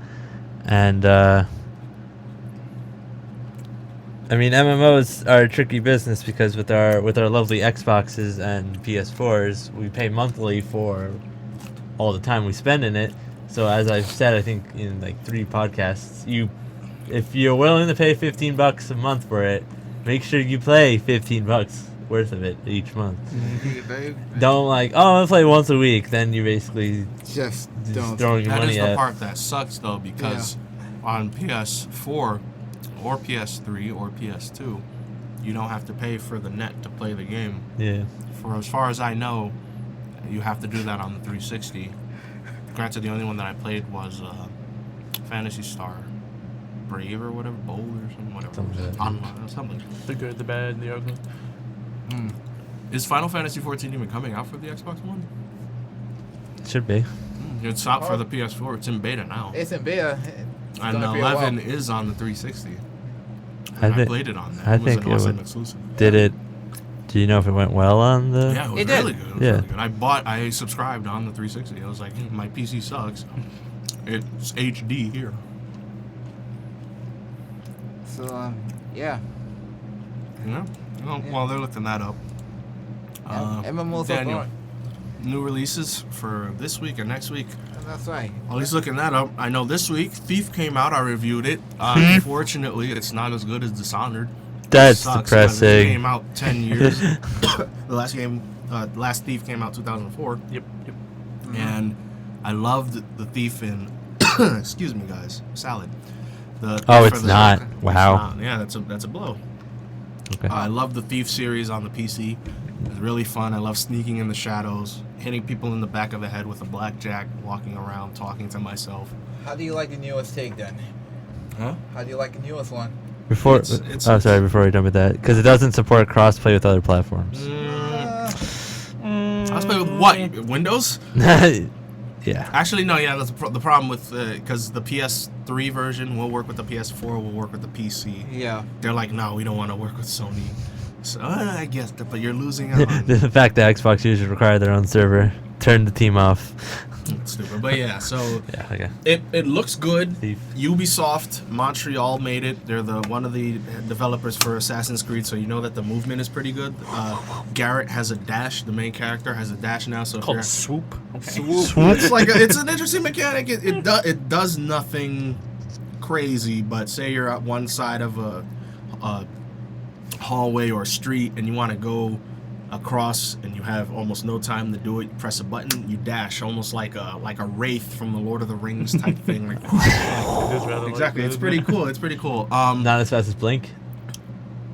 mean, MMOs are a tricky business because with our lovely Xboxes and PS4s, we pay monthly for all the time we spend in it. So as I've said, I think in like 3 podcasts, if you're willing to pay $15 a month for it, make sure you play $15 worth of it each month. Don't like, oh, I'm gonna play once a week. Then you basically Just just don't. throwing your That money is the at. part that sucks though, because on PS4 or PS3 or PS2, you don't have to pay for the net to play the game. Yeah. For as far as I know, you have to do that on the 360. Granted, the only one that I played was Phantasy Star Brave or whatever, Bold or something, whatever. Something like that. Online, something. The good, the bad, the ugly. Is Final Fantasy 14 even coming out for the Xbox One? Should be. It's out for the PS4. It's in beta now. It's in beta. It's And gonna be a while. 11 is on the 360. I I thi- played it on there. I It was think an it awesome would- exclusive. Did it? Do you know if it went well on the? Yeah, it was It did. really good. It was Yeah. really good. I subscribed on the 360. I was like, my PC sucks. It's HD here. So, yeah. Yeah. Well, while they're looking that up, MMOs are Daniel, boring. new releases for this week and next week. That's right. While he's looking that up, I know this week Thief came out. I reviewed it. Unfortunately, it's not as good as Dishonored. That's Sucks, because It depressing. came out 10 years. The last Thief came out 2004, Yep. and I loved the Thief in. Excuse me, guys. Salad. The Oh, Thief it's for the- not. it's Wow. not. Yeah, that's a blow. Okay. I love the Thief series on the PC. It's really fun. I love sneaking in the shadows, hitting people in the back of the head with a blackjack, walking around, talking to myself. How do you like the newest take then? Huh? How do you like the newest one? Before, it's- sorry. Before we jump at that, because it doesn't support crossplay with other platforms. Let's play with what? Windows? Yeah. Actually, no. Yeah, that's the problem with because the PS3 version will work with the PS4, will work with the PC. Yeah. They're like, no, we don't want to work with Sony. So, I guess that, but you're losing out on The fact that Xbox users require their own server, turn the team off. stupid. But yeah, so Yeah, okay. it looks good. Thief. Ubisoft Montreal made it. They're one of the developers for Assassin's Creed, so you know that the movement is pretty good. Garrett has a dash. The main character has a dash now. So if Called you're, swoop. Okay. Swoop. It's an interesting mechanic. It does nothing crazy, but say you're at one side of a hallway or street and you want to go across and you have almost no time to do it. You press a button, you dash, almost like a wraith from the Lord of the Rings type thing. Like, exactly, it's pretty cool. It's pretty cool. Not as fast as Blink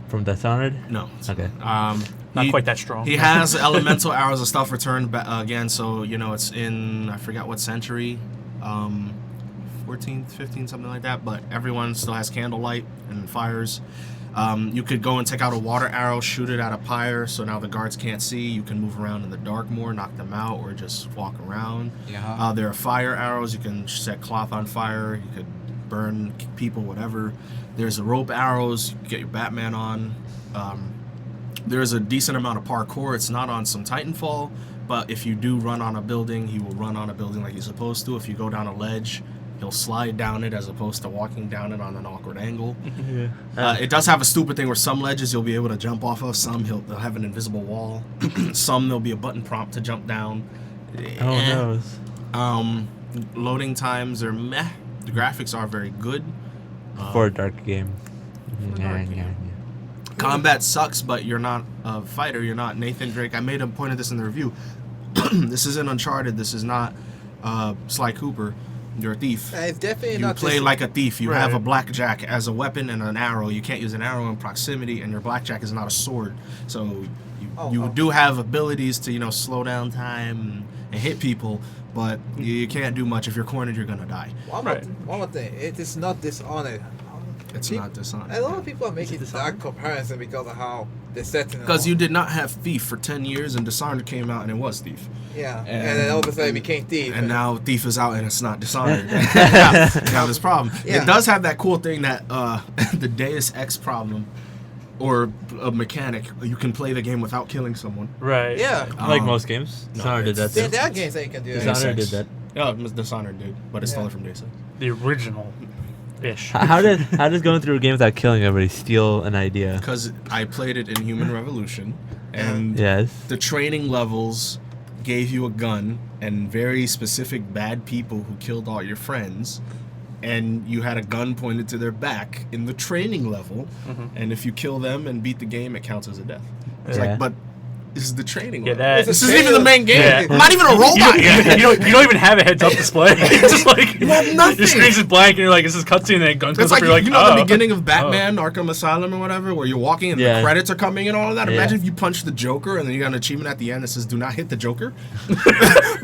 from Dishonored. No. Okay. Not quite that strong. He has elemental arrows and stuff returned again, so you know it's in, I forgot what century, 14th, 15th, something like that. But everyone still has candlelight and fires. You could go and take out a water arrow, shoot it at a pyre, so now the guards can't see. You can move around in the dark more, knock them out, or just walk around. Yeah. There are fire arrows. You can set cloth on fire. You could burn people, whatever. There's the rope arrows. You can get your Batman on. There's a decent amount of parkour. It's not on some Titanfall, but if you do run on a building, he will run on a building like he's supposed to. If you go down a ledge, he'll slide down it as opposed to walking down it on an awkward angle. Yeah. It does have a stupid thing where some ledges you'll be able to jump off of, some they'll have an invisible wall, some there'll be a button prompt to jump down. Oh no. Loading times are meh. The graphics are very good. For a dark game. Combat sucks, but you're not a fighter. You're not Nathan Drake. I made a point of this in the review. This isn't Uncharted. This is not Sly Cooper. You're a thief. It's definitely You not play just, like a thief. You Right. have a blackjack as a weapon and an arrow. You can't use an arrow in proximity, and your blackjack is not a sword. So you do have abilities to slow down time and hit people, but you can't do much. If you're cornered, you're gonna die. One more thing. It is not Dishonored. It's not Dishonored. A lot of people are making that comparison because of how they're setting it. Because up. you did not have Thief for 10 years, and Dishonored came out, and it was Thief. Yeah, and then all of a sudden it became Thief. And now Thief is out, and it's not Dishonored. Now this problem. Yeah. It does have that cool thing that the Deus Ex problem, or a mechanic, you can play the game without killing someone. Right. Yeah. Like most games. Dishonored did that too. There are games that you can do that. Dishonored did that. Oh, Dishonored did, but it's stolen from Deus Ex. The original ish. How does going through a game without killing everybody steal an idea? Because I played it in Human Revolution, and Yes. the training levels gave you a gun and very specific bad people who killed all your friends, and you had a gun pointed to their back in the training level, and if you kill them and beat the game, it counts as a death. It's Yeah. like, but this is the training Yeah, level. that- This isn't even the main game. Yeah. I'm not even a robot yet. You don't even have a heads up display. It's just like You have nothing. your screen's just blank and you're like, this is cutscene, and then gun comes It's up, like, you're like, you know oh. the beginning of Batman, Arkham Asylum or whatever, where you're walking and Yeah. the credits are coming and all of that? Yeah. Imagine if you punch the Joker and then you got an achievement at the end that says, do not hit the Joker.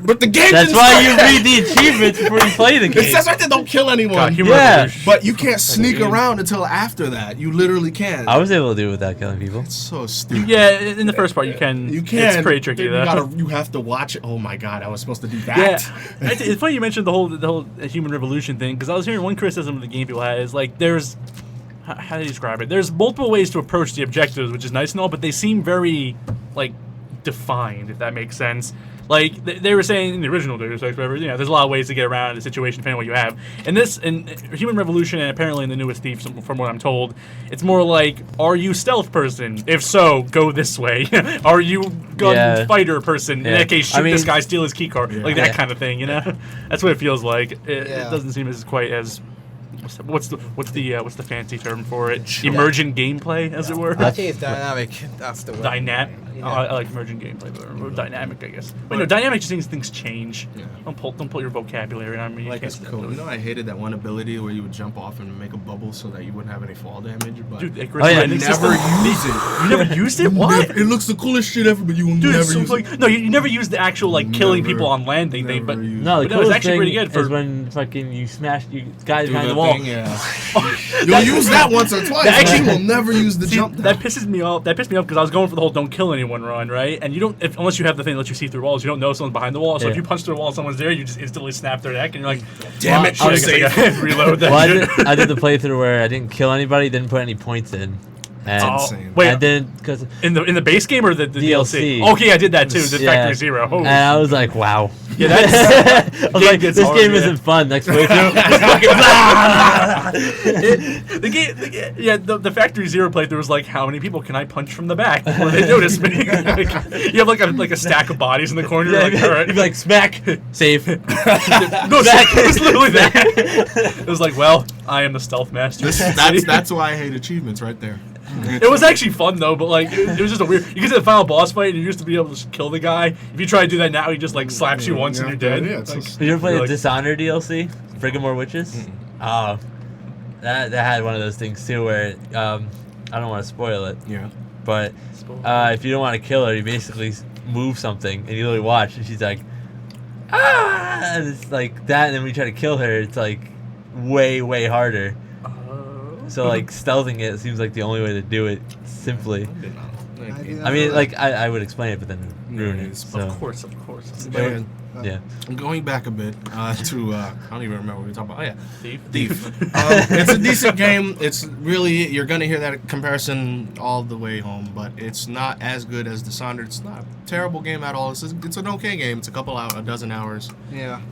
But the game That's didn't why start. you read the achievements before you play the It game. says right there, don't kill anyone. God, Human Yeah. Revolution. But you can't sneak around until after that. You literally can. I was able to do it without killing people. It's so stupid. Yeah, in the first part you can. You can. It's pretty tricky though. You have to watch it. Oh my god, I was supposed to do Yeah, that. it's funny you mentioned the whole Human Revolution thing, because I was hearing one criticism of the game people had is like there's how do you describe it? There's multiple ways to approach the objectives, which is nice and all, but they seem very like defined, if that makes sense. Like they were saying in the original Deus Ex, whatever, there's a lot of ways to get around the situation depending on what you have. In this, in Human Revolution, and apparently in the newest Thief, from what I'm told, it's more like, are you stealth person? If so, go this way. Are you gun fighter person? In that case, shoot this guy, steal his key card, like that kind of thing. That's what it feels like. It doesn't seem as quite as. What's the fancy term for it? Emergent gameplay, as it were. I think it's dynamic. That's the word. Dynamic. I like emergent gameplay, or dynamic, I guess. But no, dynamic just means things change. Yeah. Don't pull your vocabulary on me. Like it's cool. I hated that one ability where you would jump off and make a bubble so that you wouldn't have any fall damage. But Dude, you landing never system? use it. You never used it? What? It looks the coolest shit ever, but you will Dude, never so use like, it. no, you never used the actual killing people on landing thing, but No, the But no, it's coolest actually thing pretty good for- is when fucking you smash you guys Do behind the the wall. thing, yeah. You'll use that once or twice. That actually- You will never use the See, jump. that pisses me off. That pissed me off because I was going for the whole "don't kill anyone" run, right? And you don't, unless you have the thing that lets you see through walls, you don't know someone's behind the wall. So if Yeah. you punch through a wall, and someone's there, you just instantly snap their neck, and you're like, Damn it, shit, I guess I gotta reload that. Well, shit. I did the playthrough where I didn't kill anybody, didn't put any points in. And, insane. Wait, and then because in the base game or the DLC? DLC. Okay, I did that too. The Factory Zero. And I was like, wow. Yeah, that's. I was like, gets this hard, game yeah. isn't fun. Next playthrough. The Factory Zero playthrough was like, how many people can I punch from the back before they notice me? You have like a stack of bodies in the corner. You're like, all right. You'd be like, smack, save. No, it was literally that. It was like, well, I am the stealth master. That's why I hate achievements right there. It was actually fun though, but like it was just a weird. You get to the final boss fight, and you used to be able to just kill the guy. If you try to do that now, he just like slaps you once and you're dead. Yeah, it's Like, just- Did you ever play You're the like- Dishonored DLC? Friggin' More Witches? Oh. That had one of those things too where, I don't want to spoil it, yeah. but if you don't want to kill her, you basically move something and you literally watch and she's like, ah! And it's like that, and then when you try to kill her, it's like way, way harder. So like stealthing it seems like the only way to do it simply. I mean, like I would explain it, but then ruin it. So. Of course. Man, Yeah. going back a bit to I don't even remember what we were talking about. Oh yeah, Thief. It's a decent game. It's really, you're gonna hear that comparison all the way home, but it's not as good as Dishonored. It's not a terrible game at all. It's an okay game. It's a dozen hours. Yeah.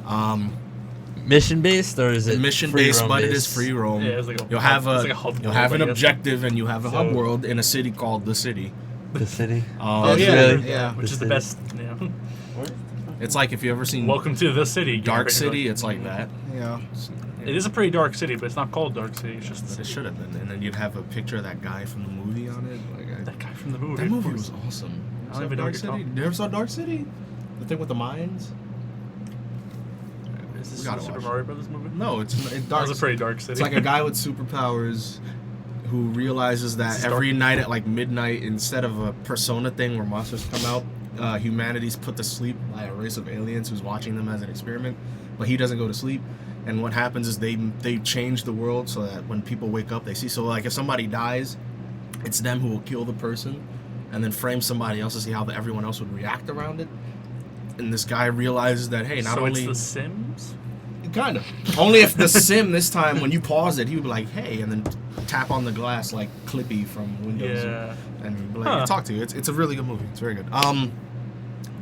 Mission based or is it Mission free based, roam but it based? is free roam. Yeah, it's like a You'll have it's like a hub you'll have world, an I guess. objective, and you have a hub So- world in a city called the City. The city. Oh yeah, really? yeah. Which is the city. best. Yeah. It's like if you ever seen Welcome to the city. Dark Gary. City, it's like that. Yeah. It is a pretty dark city, but it's not called Dark City. It's just It should have been, and then you'd have a picture of that guy from the movie on it. that guy from the movie. That of movie course. was awesome. I don't even know Dark what you're City. You ever saw Dark City? The thing with the mines? Is this We gotta a Super watch Mario Brothers movie? No, it's That dark. was a pretty dark city. It's like a guy with superpowers who realizes that This is every dark. night at like midnight, instead of a Persona thing where monsters come out, humanity's put to sleep by a race of aliens who's watching them as an experiment, but he doesn't go to sleep. And what happens is they change the world so that when people wake up, they see. So like if somebody dies, it's them who will kill the person, and then frame somebody else to see how everyone else would react around it. And this guy realizes that hey, not so only it's The Sims. kind of only if the sim this time when you pause it, he would be like hey, and then tap on the glass like Clippy from Windows. Yeah. And like, talk to you. It's a really good movie. It's very good.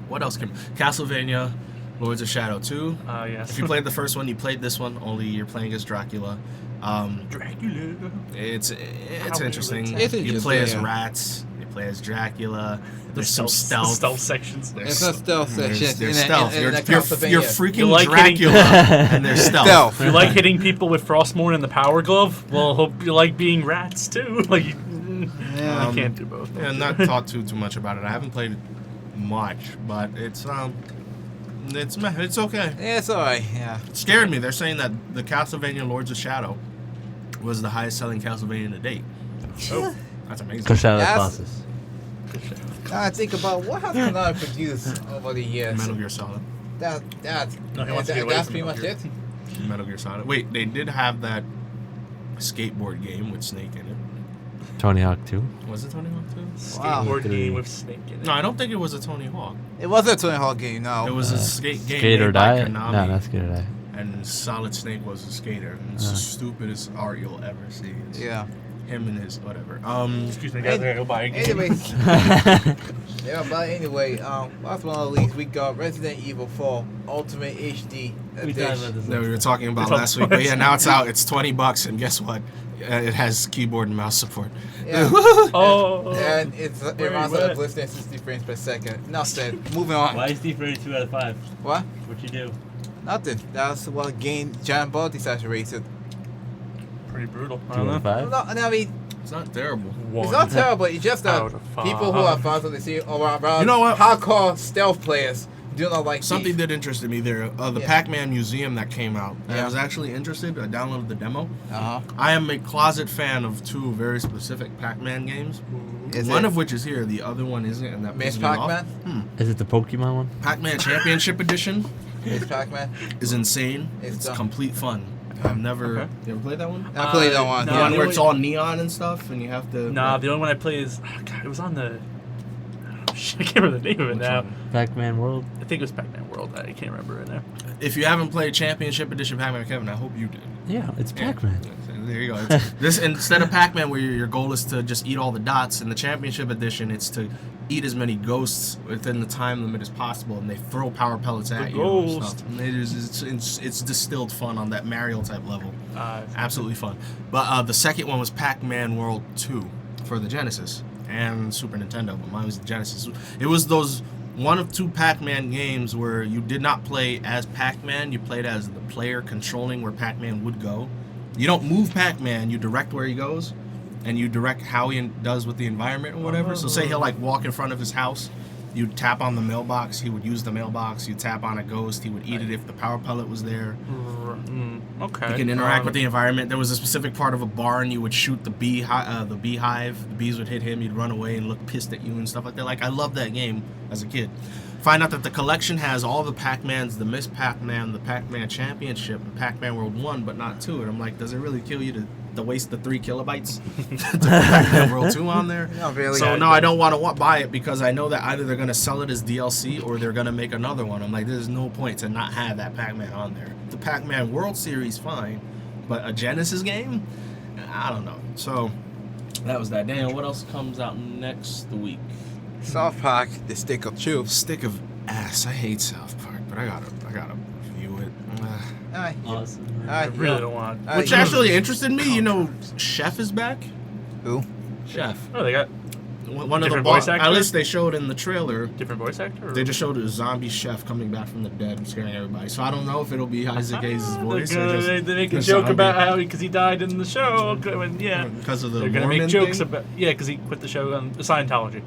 What else came? Castlevania, Lords of Shadow 2. Yes. If you played the first one, you played this one. Only you're playing as Dracula. Dracula. It's How interesting. It's You interesting, play as yeah. rats. You play as Dracula. The There's some stealth stealth. sections. It's a stealth section. There's in stealth. in You're Castlevania. freaking You like hitting- Dracula, and there's stealth. Stealth. If you like hitting people with Frostmourne and the Power Glove, well, hope you like being rats too. Like, Yeah. I can't do both. Yeah, not thought too much about it. I haven't played it much, but it's okay. Yeah, it's alright. Yeah. It scared me. They're saying that the Castlevania Lords of Shadow was the highest selling Castlevania to date. Oh. That's amazing. Push out of the Yes. process. Now I think about what has Konami produced over the years. Metal Gear Solid. That No, he wants to get away that's from pretty much Metal it. Gear. Metal Gear Solid. Wait, they did have that skateboard game with Snake in it. Tony Hawk 2. Was it Tony Hawk 2? Wow. Skateboard Three. game with Snake in it. No, I don't think it was a Tony Hawk. It wasn't a Tony Hawk game, no. It was a skate game Skate or made by Die? Konami. No, not Skate or Die. And Solid Snake was a skater. And it's the stupidest art you'll ever see. It's Yeah. him and his whatever. Excuse me, guys. I gotta go buy a game. Anyways, yeah, but anyway, last but not least, we got Resident Evil 4 Ultimate HD We talked about Edition. this. that we were talking about It's on last week, but yeah, twice. now it's out. It's $20, and guess what? It has keyboard and mouse support. Yeah. Oh. And it Very runs wet. at less than 60 frames per second. Nothing. Moving on. Why is Steve rated 2 out of 5? What? What'd you do? Nothing. That's what gained giant ball desaturated. Pretty brutal. I 2 don't out of know. 5? No, I mean, It's not terrible. it's not terrible. It's just that Out of five. people who are fans of the series or around You know what? hardcore stealth players do not like Something Thief. that interested me there, the Yeah. Pac-Man museum that came out. I Yeah. was actually interested. I downloaded the demo. Uh-huh. I am a closet fan of two very specific Pac-Man games. Is One it of which is here, the other one isn't, and that Miss pisses me off. Pac-Man? Is it the Pokemon one? Pac-Man Championship Edition Miss Pac-Man? is insane. It's It's done. complete fun. I've never. Okay. You ever played that one? I played that one. The no, one the where only- it's all neon and stuff, and you have to. Nah, the only one I play is. Oh God, it was on the. I can't remember the name of it Which now. one? Pac-Man World. I think it was Pac-Man World. I can't remember right now. If you haven't played Championship Edition Pac-Man, Kevin, I hope you did. Yeah, it's Yeah. Pac-Man. There you go. It's, this instead of Pac-Man, where your goal is to just eat all the dots, in the Championship Edition, it's to eat as many ghosts within the time limit as possible, and they throw power pellets at you. And ghost. stuff. And it's distilled fun on that Mario type level. Uh, Absolutely fun. But the second one was Pac-Man World 2 for the Genesis and Super Nintendo, but mine was the Genesis. It was those one of two Pac-Man games where you did not play as Pac-Man, you played as the player controlling where Pac-Man would go. You don't move Pac-Man, you direct where he goes, and you direct how he does with the environment or whatever. So say he'll like walk in front of his house, you'd tap on the mailbox, he would use the mailbox, you tap on a ghost, he would eat it if the power pellet was there. okay. You can interact with the environment. There was a specific part of a barn you would shoot the beehive. The bees would hit him. He'd run away and look pissed at you and stuff like that. Like I loved that game as a kid. Find out that the collection has all the Pac-Mans, the Miss Pac-Man, the Pac-Man Championship, and Pac-Man World 1, but not 2. And I'm like, does it really kill you to waste the 3 kilobytes to put Pac-Man World 2 on there? Not really. So no, I don't want to buy it because I know that either they're going to sell it as DLC or they're going to make another one. I'm like, there's no point to not have that Pac-Man on there. The Pac-Man World Series, fine, but a Genesis game? I don't know. So that was that. Daniel, what else comes out next week? South Park, The Stick of Truth. Stick of ass. I hate South Park, but I gotta review it. Aye. Awesome. I Aye. really don't want. Which actually interested me. You know, Chef is back. Who? Chef. Oh, they got One of the Different voice boss. At actor? least they showed in the trailer. different voice actor. Or? They just showed a zombie chef coming back from the dead and scaring everybody. So I don't know if it'll be Isaac Hayes' voice. They're or gonna, just they make a the joke zombie. about how because he died in the show. When, yeah, Because of the they're gonna Mormon make jokes thing? about because he quit the show on Scientology.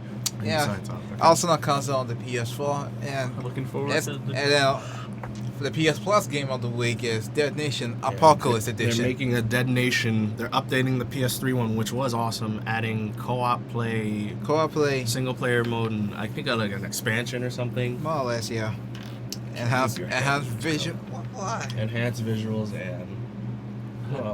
Yeah. Scientology. Also not console on the PS4, and I'm looking forward yes, to and the. then the PS Plus game of the week is Dead Nation Apocalypse They're Edition. making a Dead Nation. They're updating the PS3 one, which was awesome, adding co-op play, Co-op play, single player mode, and I think like an expansion or something. more or less, yeah. Enhanced vision. Why? Enhanced visuals and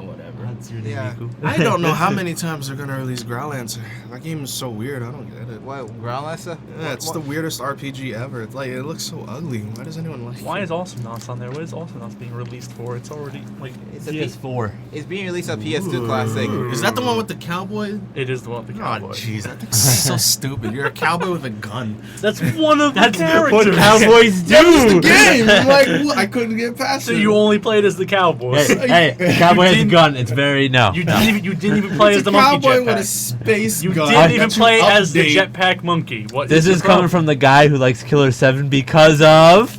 whatever. That's really Yeah. cool. I don't know how many times they're gonna release Growlancer. That game is so weird. I don't get it. What? Groundlander? Yeah, it's the weirdest RPG ever. It's like it looks so ugly. Why does anyone like Why it? is Awesomenauts on there? What is Awesomenauts being released for? It's already like It's a PS4. It's being released on PS2 Classic. Is that the one with the cowboy? it is the one with the Oh, cowboy. jeez, that thing's so stupid. You're a cowboy with a gun. That's one of the That's characters. what cowboys do. That was the game. I'm like, what? I couldn't get past So it. you only played as the cowboy. Hey, cowboy has a didn't- gun. It's very no. You didn't even play as It's the a monkey cowboy with a jetpack. space You gun. didn't even Got you play as the update. jetpack monkey. What? This your is coming problem? from the guy who likes Killer 7 because of.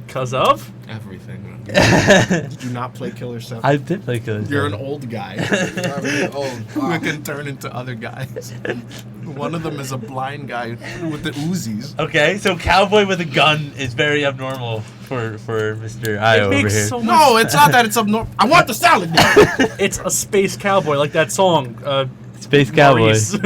Because of? Everything. I Did you not play Killer 7? did play Killer 7. You're an old guy Oh, who can turn into other guys. One of them is a blind guy with the Uzis. Okay, so cowboy with a gun is very abnormal for Mr. I It over makes here. so much. No, it's not that it's abnormal. I want the salad. It's a space cowboy, like that song. Space cowboy. Maurice.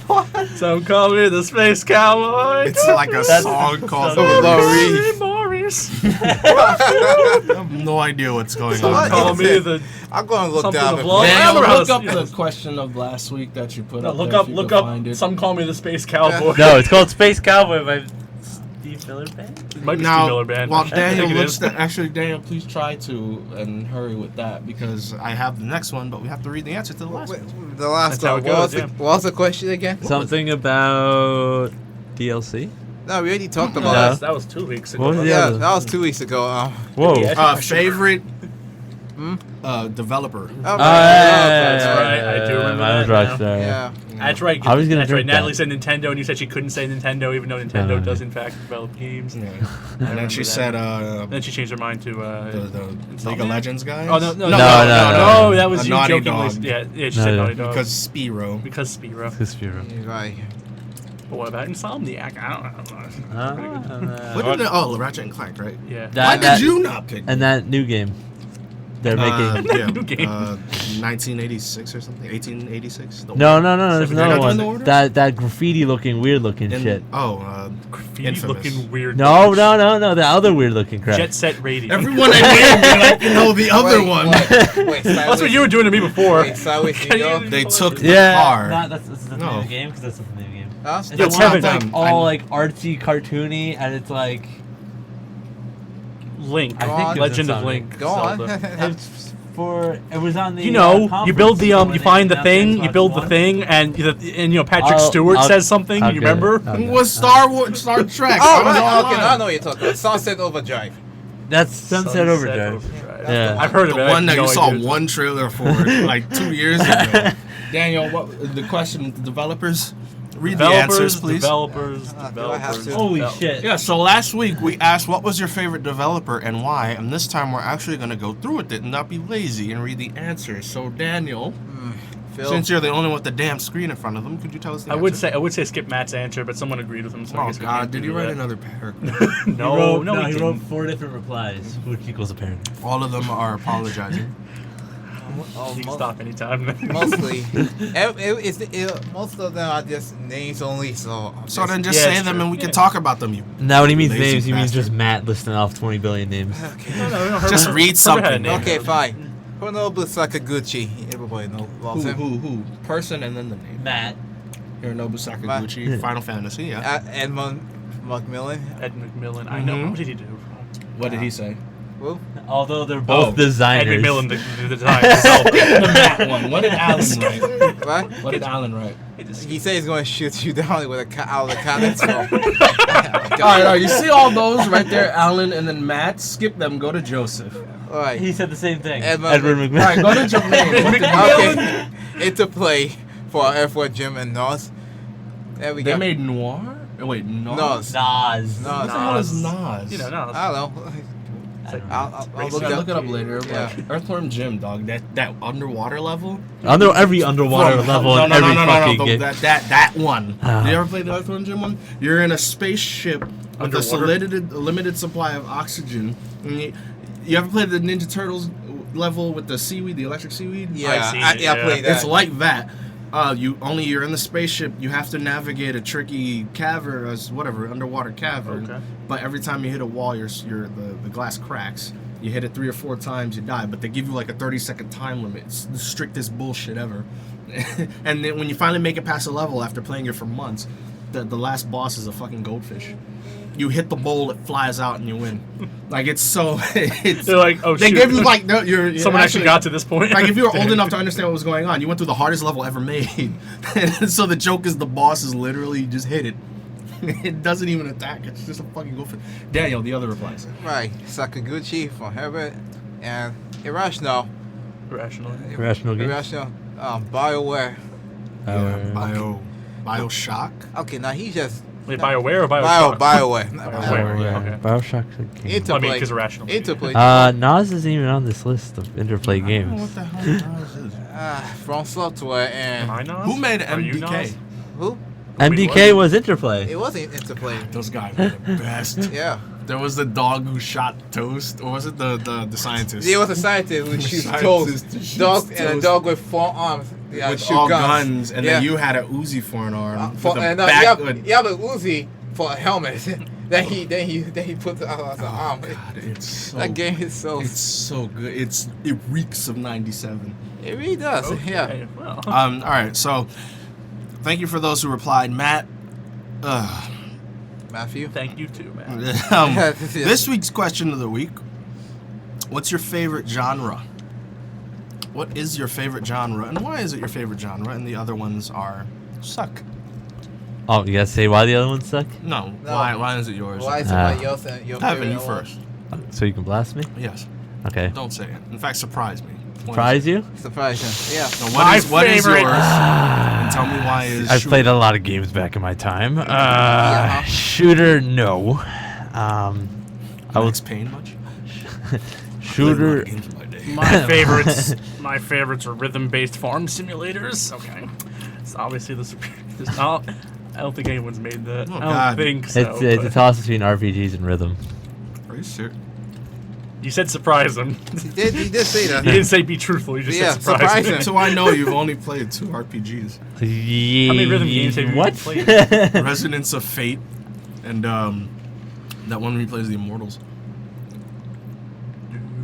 What? Some call me the space cowboy. It's like a That's- song called Oh, Maurice. Maurice. Maurice. I have no idea what's going So on. what? Call me the. I'm going to look Something down to the blow. Daniel, Whatever look else, up yeah. the question of last week that you put No, up. look there up, if you look can up. find it. Some call me the space cowboy. No, it's called Space Cowboy by Steve Miller Band. It might be Steve Now, Miller Band. while I Daniel think it looks is. that, actually, Daniel, please try to and hurry with that because I have the next one, but we have to read the answer to the last one. The last That's how one. it What was goes, the- yeah. what was the question again? Something about DLC. No, we already talked No. about it. That was 2 weeks ago. What was the Yeah, other? that was 2 weeks ago. Whoa. Yeah. Favorite Hmm? developer. Oh, that's right. I do remember Mine was that now. Rockstar. Yeah. That's right. I was gonna That's right. drink Natalie that. said Nintendo, and you said she couldn't say Nintendo, even though Nintendo No. does in fact develop games. Yeah. I And then remember she that. said Then she changed her mind to. the League of Legends guys. Oh no! No. That was A you Naughty jokingly. Dog. Yeah, she No, said no. Naughty Dog Because Spyro. because Spyro. Conspiro. You're right. But what about Insomniac? I don't know. What did they, oh, Ratchet and Clank, right? Yeah. Why That, did that, you not pick? and that new game. They're making. Yeah, Game. 1986 or something. 1886. No. There's They're another not doing the one. order? That graffiti-looking, weird-looking shit. Graffiti Infamous. looking weird. No. The other weird-looking crap. Jet Set Radio. Everyone I named, you're like, you know, the other one. Wait, That's what you were doing to me before. Wait, Sideways New York? They took the Yeah. car. That's the name of the game, because that's the name of the game. Huh? It's Yo, the one Kevin. that's like I- all like artsy, cartoony, and it's like Link. I think Legend it's of on Link. Go on. Zelda. it's for. It was on the. You know, you conference build the when you they find the announced thing, you Xbox build the One. thing, and Patrick I'll- Stewart I'll- says something. I'll You get it. remember? I'll get It it. was Star Trek. Oh, I was right. online. Okay, I know what you're talking about. Sunset Overdrive. That's Sunset Overdrive. That's Yeah. the I've heard of The it. I one have that you no saw idea. one trailer for like 2 years ago. Daniel, what the question? The developers, read the answers, please. Developers. Do I have to? Holy shit! Yeah. So last week we asked what was your favorite developer and why, and this time we're actually going to go through with it and not be lazy and read the answers. So Daniel, Phil? since you're the only one with the damn screen in front of them, could you tell us the I answer? would say skip Matt's answer, but someone agreed with him. So I Oh guess we God! can't Did do you write that. another paragraph? No, he he wrote didn't. 4 different replies, which equals a paragraph. All of them are apologizing. Oh, You can mo- stop anytime. mostly. Most of them are just names only, so. I'm So then just Yeah, say it's them true. and we can Yeah. talk about them. You Now, when he means Lazy names, he means bastard. just Matt listing off 20 billion names. Just read something. Had a name. Okay, fine. Hironobu Sakaguchi. Everybody loves him. who? Person and then the name. Matt. Hironobu Sakaguchi, Final Fantasy. Yeah. Edmund Macmillan. Ed McMillan. I know. Mhm. What did he do? What did he say? Who? Although they're both Oh, Ed designers. McMillan, the design himself. The Matt one. What did Alan write? What? What did Alan write? He said he's going to shoot you down with a out of the cannon, so. All right, you see all those right there, Alan and then Matt. Skip them. Go to Joseph. Alright. He said the same thing. Edmund- Edward All McMillan. right, go to Jermaine. What did Alan? Okay. Interplay for F1 Jim and Nos. There we They go. made Noir. Oh, wait, Nos. Nos. Nas. Nos. What the hell is Nas? You know, no. I don't know. I'll I'll look look it up later. Yeah. But Earthworm Jim, dog. That underwater level. Every underwater level in every fucking game. That one. Ah. You ever played the Earthworm Jim one? You're in a spaceship with Underwater? a limited supply of oxygen. And you ever played the Ninja Turtles level with the seaweed, the electric seaweed? Yeah, I've seen it, I yeah. played that. It's like that. You're in the spaceship. You have to navigate a tricky cavern, whatever, underwater cavern. Okay. But every time you hit a wall, the glass cracks. You hit it 3 or 4 times, you die. But they give you like a 30-second time limit. It's the strictest bullshit ever. And then when you finally make it past a level after playing it for months, the last boss is a fucking goldfish. You hit the bowl, it flies out, and you win. Like it's so. It's, They're like, oh, they shoot. give you like no, you're Someone actually got to this point. like if you were old enough to understand what was going on, you went through the hardest level ever made. And so the joke is the boss is literally just hit it. It doesn't even attack. It's just a fucking go for Daniel, the other replies. Right. Sakaguchi from Herbert and Irrational. Rationally. Rational games. Irrational. BioWare. Bioshock. Okay, now he's just Wait, BioWare or BioShock? BioWare. BioWare, yeah, okay. Bioshock's a game. Interplay. I mean, because Irrational. Interplay. Nas isn't even on this list of Interplay games. What the hell is From Software Am I and Nas? Who made Are you MDK? Nas? who? MDK was Interplay. It wasn't Interplay. Those guys were the best. Yeah. There was the dog who shot Toast, or was it the scientist? There was a scientist who shoots Scientist who toast. shoots Dog and a toast. dog with 4 arms. Yeah, with shoot all guns. guns, and Yeah. then you had a Uzi for an arm. For, with a and, back you have a Uzi for a helmet. then he puts it out as an arm. God, it's so, That game is so. it's so good. It reeks of '97. It really does. Yeah. Okay, well. All right, so thank you for those who replied, Matt. Matthew. Thank you too, man. This week's question of the week: what's your favorite genre? What is your favorite genre, and why is it your favorite genre? And the other ones are suck. Oh, you gotta say why the other ones suck? No, No. why is it yours? Why is it Ah. like yours and your Evan, favorite you one? first. So you can blast me? Yes. Okay. Don't say it. In fact, surprise me. Surprise you? Surprising. Yeah. So My what is favorite. yours? And tell me why is I've shooter. played a lot of games back in my time. Yeah. Shooter, no. I Alex was Payne much? shooter. Games in my day. My favorites are rhythm-based farm simulators. Okay, it's obviously I don't think anyone's made that. Oh, I don't God. think so. It's a but- toss between RPGs and rhythm. Are you serious? You said surprise him. He did say that. You didn't say be truthful. You just Yeah, said surprise surprise him. him. So I know you've only played 2 RPGs. Yeah. How many rhythm games have you What? played? Resonance of Fate, and that one where he plays the Immortals.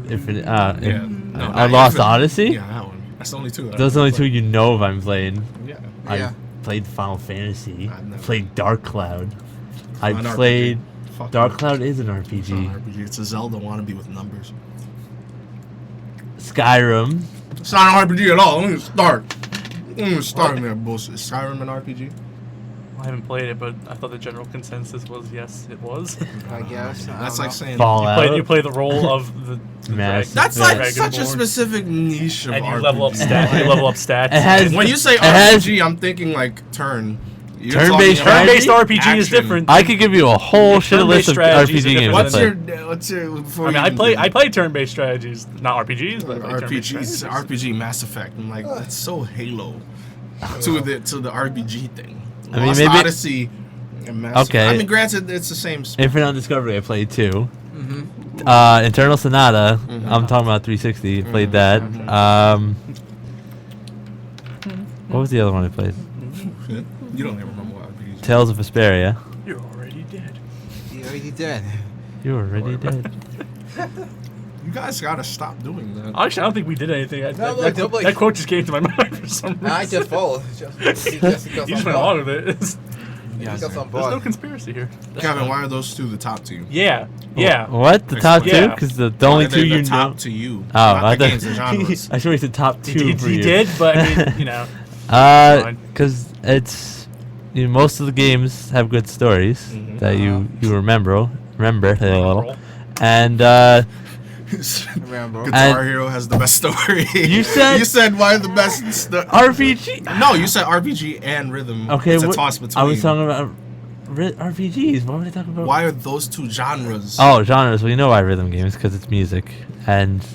Lost Infinite. Odyssey? Yeah, that one. That's the only 2. Those are the only 2 you know of I'm playing. Yeah. Yeah. I played Final Fantasy. I've never- Played Dark Cloud. I Not an played... RPG. Fuck Dark no. Cloud is an It's not an RPG. RPG. It's a Zelda wannabe with numbers. Skyrim. It's not an RPG at all. Let me start. Starting that bullshit. Is Skyrim an RPG? I haven't played it, but I thought the general consensus was yes, it was. I guess. I That's don't like know. saying Fallout. You play the role of the Mass drag- that's like Dragonborn, such a specific niche of and you RPG. level up stats. You level up stats. It has- When you say It has- RPG, I'm thinking like turn. You're Turn-based talking about Turn-based RPG is action. different. I could give you a whole shit Turn-based list of strategies are RPG games. different I What's played. your before I mean, you I play turn-based strategies, not RPGs, but I play turn-based RPGs, strategies. RPG Mass Effect. I'm like, that's so Halo to the RPG thing. I mean, Lost maybe- Odyssey and Mass Okay. Effect. I mean, granted, it's the same. Infinite Discovery, I played 2. Mm-hmm. Internal Sonata, Mhm. I'm talking about 360. Played Mhm, that. mhm. What was the other one I played? Shit. You don't even remember what RPGs. Tales of Vesperia. You're already dead. You already did. You already did. You guys gotta stop doing that. Actually, I don't think we did anything. No, look, That quote just came to my mind for some reason. I just followed. Just You just went on with it. Because I'm There's no bored. conspiracy here. Kevin, why are those 2 the top to you? Yeah, yeah. What? The top Explain. 2? Yeah. Because the Why only are 2 they you the top know. to you. Oh, not I the games and thought. genres. I should have said top 2 He for you. did, but I mean, you know. Fine. Because it's most of the games have good stories Mhm. that you remember, Roll. and Remember. Guitar Hero has the best story. You said- why the best. RPG. No, you said RPG and rhythm. Okay, it's a what- toss between. I was talking about RPGs. What were I talking about? Why are those 2 genres? Oh, genres. Well, you know why rhythm games? Because it's music, and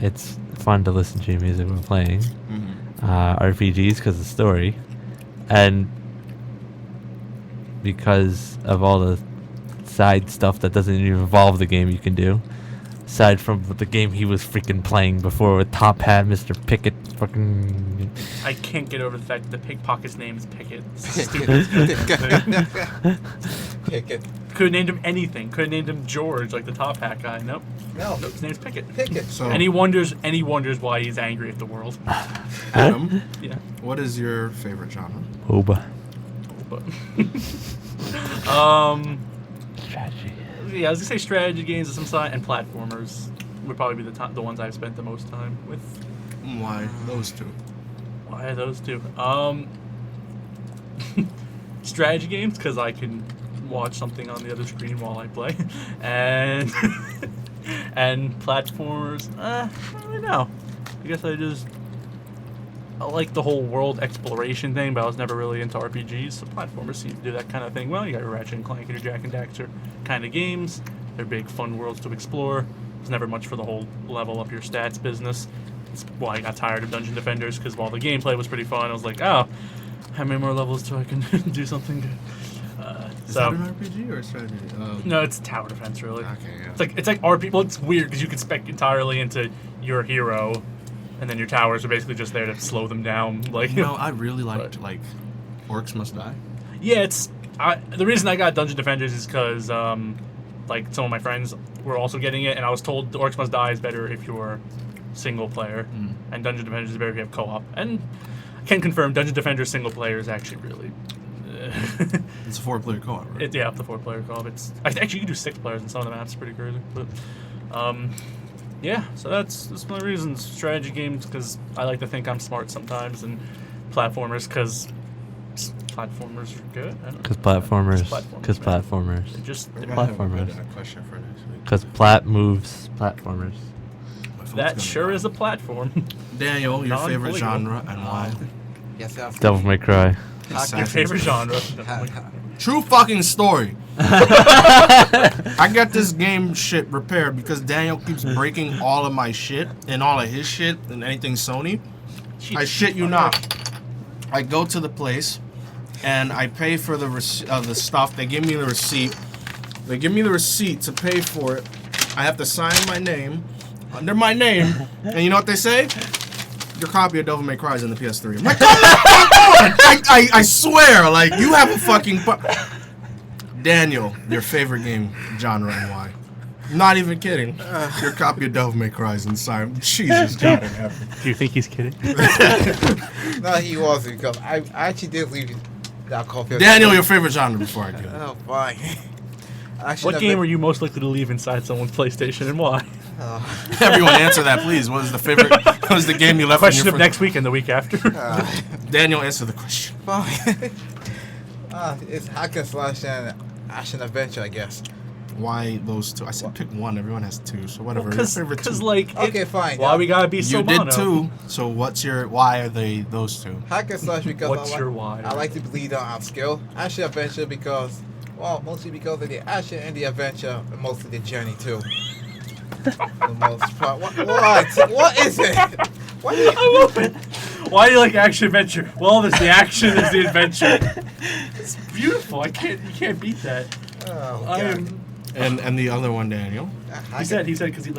it's fun to listen to music when playing. Mhm. RPGs because of story, and because of all the side stuff that doesn't even involve the game you can do. Aside from the game he was freaking playing before with Top Hat, Mr. Pickett, fucking. I can't get over the fact that the pickpocket's name is Pickett. Stupid. Pick it. Could have named him anything. Could have named him George, like the top hat guy. Nope. No. Nope. His name's Pickett. Pick it. So, And he wonders why he's angry at the world. Adam, Yeah. what is your favorite genre? Oba. But Strategy. yeah, I was gonna say strategy games of some sort and platformers would probably be the ones I've spent the most time with. Why those 2? Why are those 2? Strategy games because I can watch something on the other screen while I play, and and platformers. I don't know. I guess I like the whole world exploration thing, but I was never really into RPGs. So platformers seem to do that kind of thing well. You got your Ratchet and Clank and your Jak and Daxter kind of games. They're big, fun worlds to explore. There's never much for the whole level up your stats business. That's why I got tired of Dungeon Defenders, because while the gameplay was pretty fun, I was like, oh, how many more levels till I can do something good? Is that an RPG or a strategy? No, it's tower defense, really. Okay, yeah. It's like RP. Well, it's weird because you can spec entirely into your hero, and then your towers are basically just there to slow them down. Like, You know, I really liked like Orcs Must Die. yeah, the reason I got Dungeon Defenders is because like some of my friends were also getting it, and I was told the Orcs Must Die is better if you're single player, and Dungeon Defenders is better if you have co-op. And I can confirm Dungeon Defenders single player is actually really. It's a 4-player co-op, right? Yeah, up to 4-player co-op. Actually you can do 6 players in some of the maps. Pretty crazy, but yeah. So that's my reasons. Strategy games because I like to think I'm smart sometimes, and platformers because platformers are good. Because platformers. Because man. platformers. They're I have a platformers. good, question for next week. Because plat moves platformers. My phone's that gonna sure die. is a platform. Daniel, your favorite Non-polygonal. genre and why? Yes, yes. Devil May Cry. Your Assassin's favorite genre? True fucking story. I got this game shit repaired because Daniel keeps breaking all of my shit and all of his shit and anything Sony. I shit you not. I go to the place and I pay for the stuff. They give me the receipt. They give me the receipt to pay for it. I have to sign my name under my name. And you know what they say? Your copy of Devil May Cry is in the PS3. I'm like, come the fuck on! I swear, like, you have a fucking... Daniel, your favorite game genre and why? Not even kidding. Your copy of Devil May Cry is inside. Jesus God in heaven. Do you think he's kidding? No, he wasn't, because I actually did leave that copy. Daniel, your favorite genre before I do. Oh, fine. What game are you most likely to leave inside someone's PlayStation and why? Everyone answer that, please. What was the favorite? What was the game you left? Question of next week and the week after. Daniel, answer the question. Fine. It's hack and slash and action adventure, I guess. Why those two? I said pick one. Everyone has two, so whatever. Because like, Okay, fine. why we gotta be so you mono? did two. So what's your? Why are they those two? Hack and slash because What's I your like, why? I like to bleed on skill. Action adventure because, well, mostly because of the action and the adventure, and mostly the journey too. The most part. What? What is it? What? I love it. Why do you like action adventure? Well, there's the action, there's the adventure. It's beautiful. You can't beat that. Oh, I God. am. And the other one, Daniel. He said because he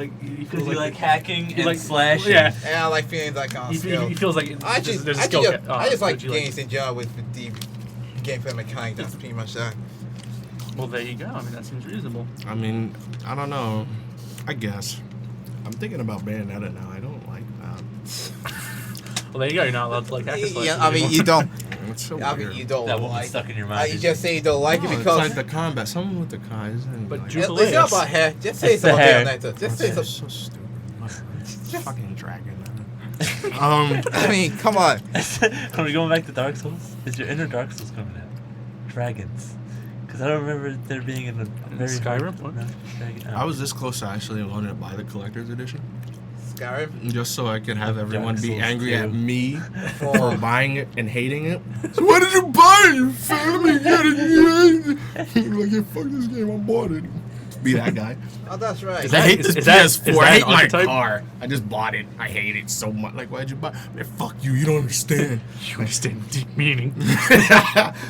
feels like hacking and like slashing. Yeah. And I like feeling like on skill. He feels like I just, there's a I skill. just, I just like what you games in general with the gameplay mechanic. That's pretty much that. Well, there you go. I mean, that seems reasonable. I mean, I don't know. I guess. I'm thinking about Bayonetta now. I don't like that. Well, there you go. You're not allowed to like hack and slash Yeah, I mean, anymore. you don't. It's so I weird. mean, you don't That won't be like. stuck in your mind. You just say you don't like it No, because. it's like the combat. Someone with the Kais. But like, Ju- It's not about hair. Just say It's it's about the hair. Bayonetta. Just say that's some. so stupid. Fucking dragon. I mean, come on. Are we going back to Dark Souls? Is your inner Dark Souls coming out? Dragons. Because I don't remember there being in a very Skyrim? What? No, dragon. I was this close to actually wanting to buy the collector's edition, Skyrim. just so I could have everyone be Souls angry 2. at me for buying it and hating it. So why did you buy it? You family get it. Like, yeah, fuck this game. I bought it. Be that guy. Oh, that's right. Is I that- hate this is that- PS4. is I that hate an my archetype? car. I just bought it. I hate it so much. Like, why'd you buy? Man, fuck you. You don't understand. You understand deep meaning.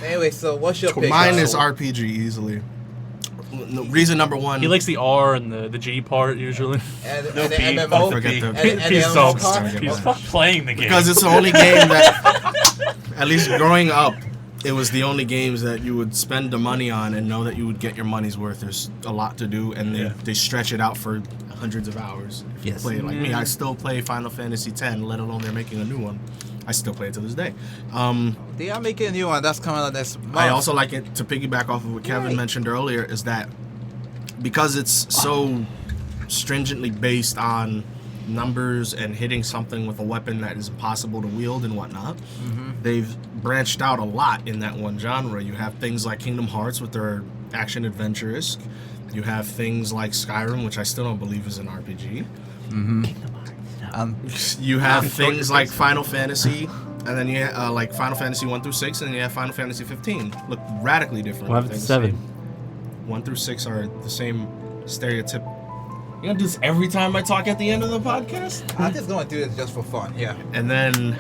Anyway, so what's your pick? Mine is Russell? RPG easily. No, reason number one. He likes the R and the G part usually. And, No and the P, MMO. don't forget the- and the Peace MMO dogs. part? Peace Stop playing the game. because it's the only game that, at least growing up, it was the only games that you would spend the money on and know that you would get your money's worth. There's a lot to do, and they stretch it out for hundreds of hours. If you Yes. play it like me, I still play Final Fantasy X, let alone they're making a new one. I still play it to this day. They are making a new one. That's coming out this month. I also like it, to piggyback off of what Kevin Right. mentioned earlier, is that because it's so stringently based on numbers and hitting something with a weapon that is impossible to wield and whatnot, they've branched out a lot in that one genre. You have things like Kingdom Hearts with their action adventurous. You have things like Skyrim, which I still don't believe is an RPG. You have things like Final Fantasy, and then you have like Final Fantasy 1 through 6, and then you have Final Fantasy 15. Look radically different. What happened They're to the 7? same. 1 through 6 are the same stereotype. You gonna do this every time I talk at the end of the podcast? I'm just going to do this just for fun. Yeah. And then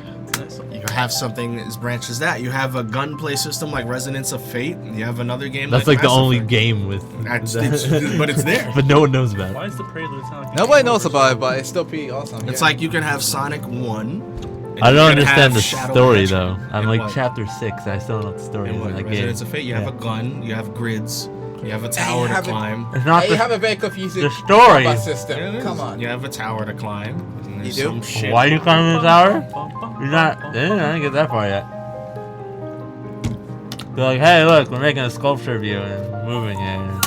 you have something as branched as that. You have a gunplay system like Resonance of Fate. You have another game That's like the Mass only Effect. game with. But it's there. But no one knows about it. Why is the prelude sound like Nobody knows about it, but it's still pretty awesome. It's yeah. like you can have Sonic 1. and I you don't can understand have the Shadow story Hedgehog. though. I'm And like what? chapter 6. I still don't know what the story And is what? in that game. Residence of Fate. You have Yeah. a gun. You have grids. You have a you tower to have a- climb. It's not Hey, you the, have a very confusing the story. combat Yeah, system. it is. Come on. You have a tower to climb. and there's You do? some shit. Why are you climbing the tower? You're not. I didn't get that far yet. They're like, hey, look, we're making a sculpture of you and moving it.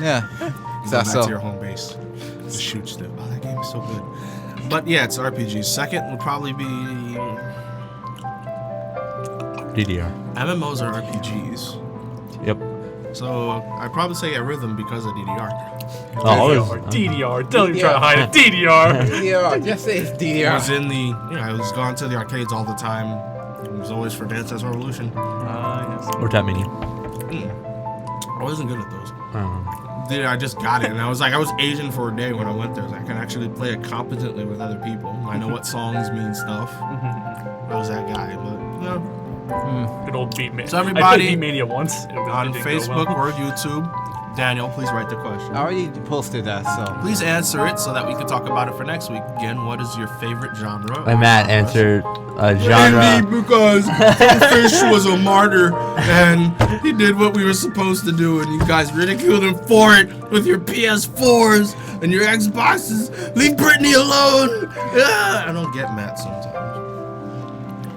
Yeah. Go That's back so. to your home base. The shoot still. Oh, that game is so good. But yeah, it's RPG. Second would probably be DDR. MMOs are RPGs. Yep. So I'd probably say a Rhythm because of DDR. Oh, always. DDR. Don't even try to hide it. DDR. DDR. Just say it's I was DDR. in the, I was going to the arcades all the time. It was always for Dance Dance Revolution. Yes. Or Tap Mini. I wasn't good at those. I don't know. Dude, I just got it, and I was Asian for a day when I went there. I can actually play it competently with other people. I know what songs mean stuff. I was that guy, but you know, Good old Beat Mania. So I everybody played Beat Mania once. on Facebook or YouTube, Daniel, please write the question. I already posted that, so. Please answer it so that we can talk about it for next week. Again, what is your favorite genre? My Matt answered genre. Maybe because Fish was a martyr and he did what we were supposed to do, and you guys ridiculed him for it with your PS4s and your Xboxes. Leave Britney alone. I don't get Matt sometimes.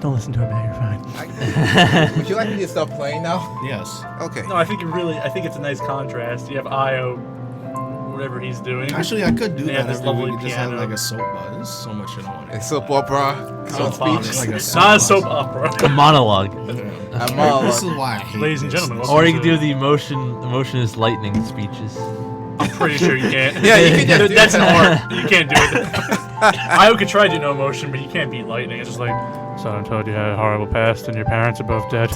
Don't listen to him now. You're fine. Would you like me to stop playing now? Yes. Okay. No, I think it's a nice contrast. You have Io, whatever he's doing. Actually, I could do They that have this every lovely week. Just have piano. like a soap bar. There's so much shit I want. A soap opera. Soap Speech. opera. Like a Not a soap opera. A monologue. This is why I hate Ladies and this. gentlemen, Or you can do the emotionless lightning speeches. I'm pretty sure you can't. Yeah, you can just do That's an that. art. You can't do it. Io could try to do no motion, but you can't beat lightning. It's just like, son told you had a horrible past and your parents are both dead.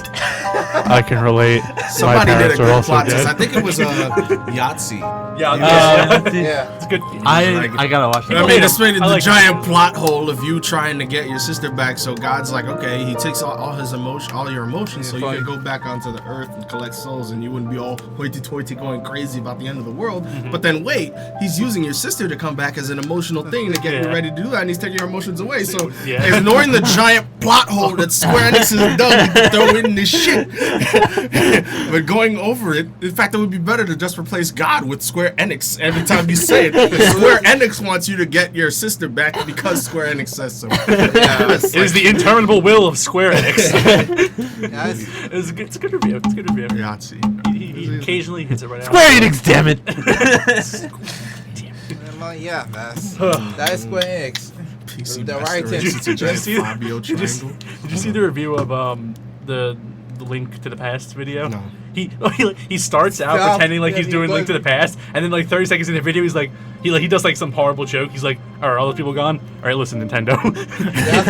I can relate. Somebody My did a parents are good also plot twist. dead. I think it was Yahtzee. Yeah, Yeah. it's good. I gotta watch I that. mean, it's made I the like giant plot hole of you trying to get your sister back. So God's like, okay, he takes all his emotion, all your emotions, so you fine. can go back onto the earth and collect souls, and you wouldn't be all hoity-toity going crazy about the end of the world. But then wait, he's using your sister to come back as an emotional thing to get you Yeah. ready to do that, and he's taking your emotions away. So Yeah. ignoring the giant plot hole that Square Enix has done, you can throw in this shit. But going over it, in fact, it would be better to just replace God with Square Enix every time you say it. Square Enix wants you to get your sister back because Square Enix says so. It is the interminable will of Square Enix. Guys, It's a good review. It's a good review. Yahtzee. He occasionally hits it right out. Square Enix, damn it! yeah, that is Square Enix. PC The Master writing. Race, it's a Did you giant see- Fabio Did triangle. you see the review of the Link to the Past video? No. He starts out Yeah, pretending like yeah, he's he doing was- Link to the Past, and then like 30 seconds in the video, he's like he does like some horrible joke. He's like, "Are all those people gone? All right, listen, Nintendo.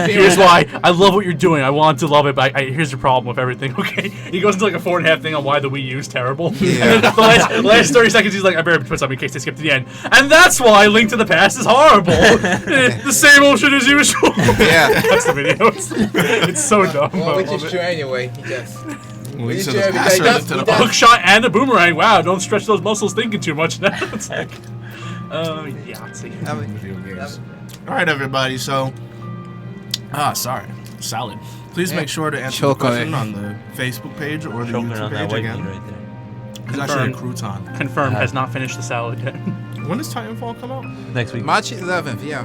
Here's why. I love what you're doing. I want to love it, but here's your problem with everything. Okay." He goes into like a 4.5 thing on why the Wii U is terrible. Yeah. And then the last 30 seconds, he's like, "I better put something in case they skip to the end." And that's why Link to the Past is horrible. The same old shit as usual. Yeah. That's the video. It's so dumb. Well, I which love is it. true anyway. He just. Link to Sure, the because Past or that's- Link to the that's- Hook shot and a boomerang. Wow, don't stretch those muscles thinking too much now. It's like, Yahtzee. I mean, video games. All right, everybody. So, sorry, salad. Please Yeah. make sure to answer Choke the on question it. on the Facebook page or the Choking YouTube on that page white again. meat right there. It's actually a crouton. Confirmed, has not finished the salad yet. When does Titanfall come out? Next week. March 11th, yeah.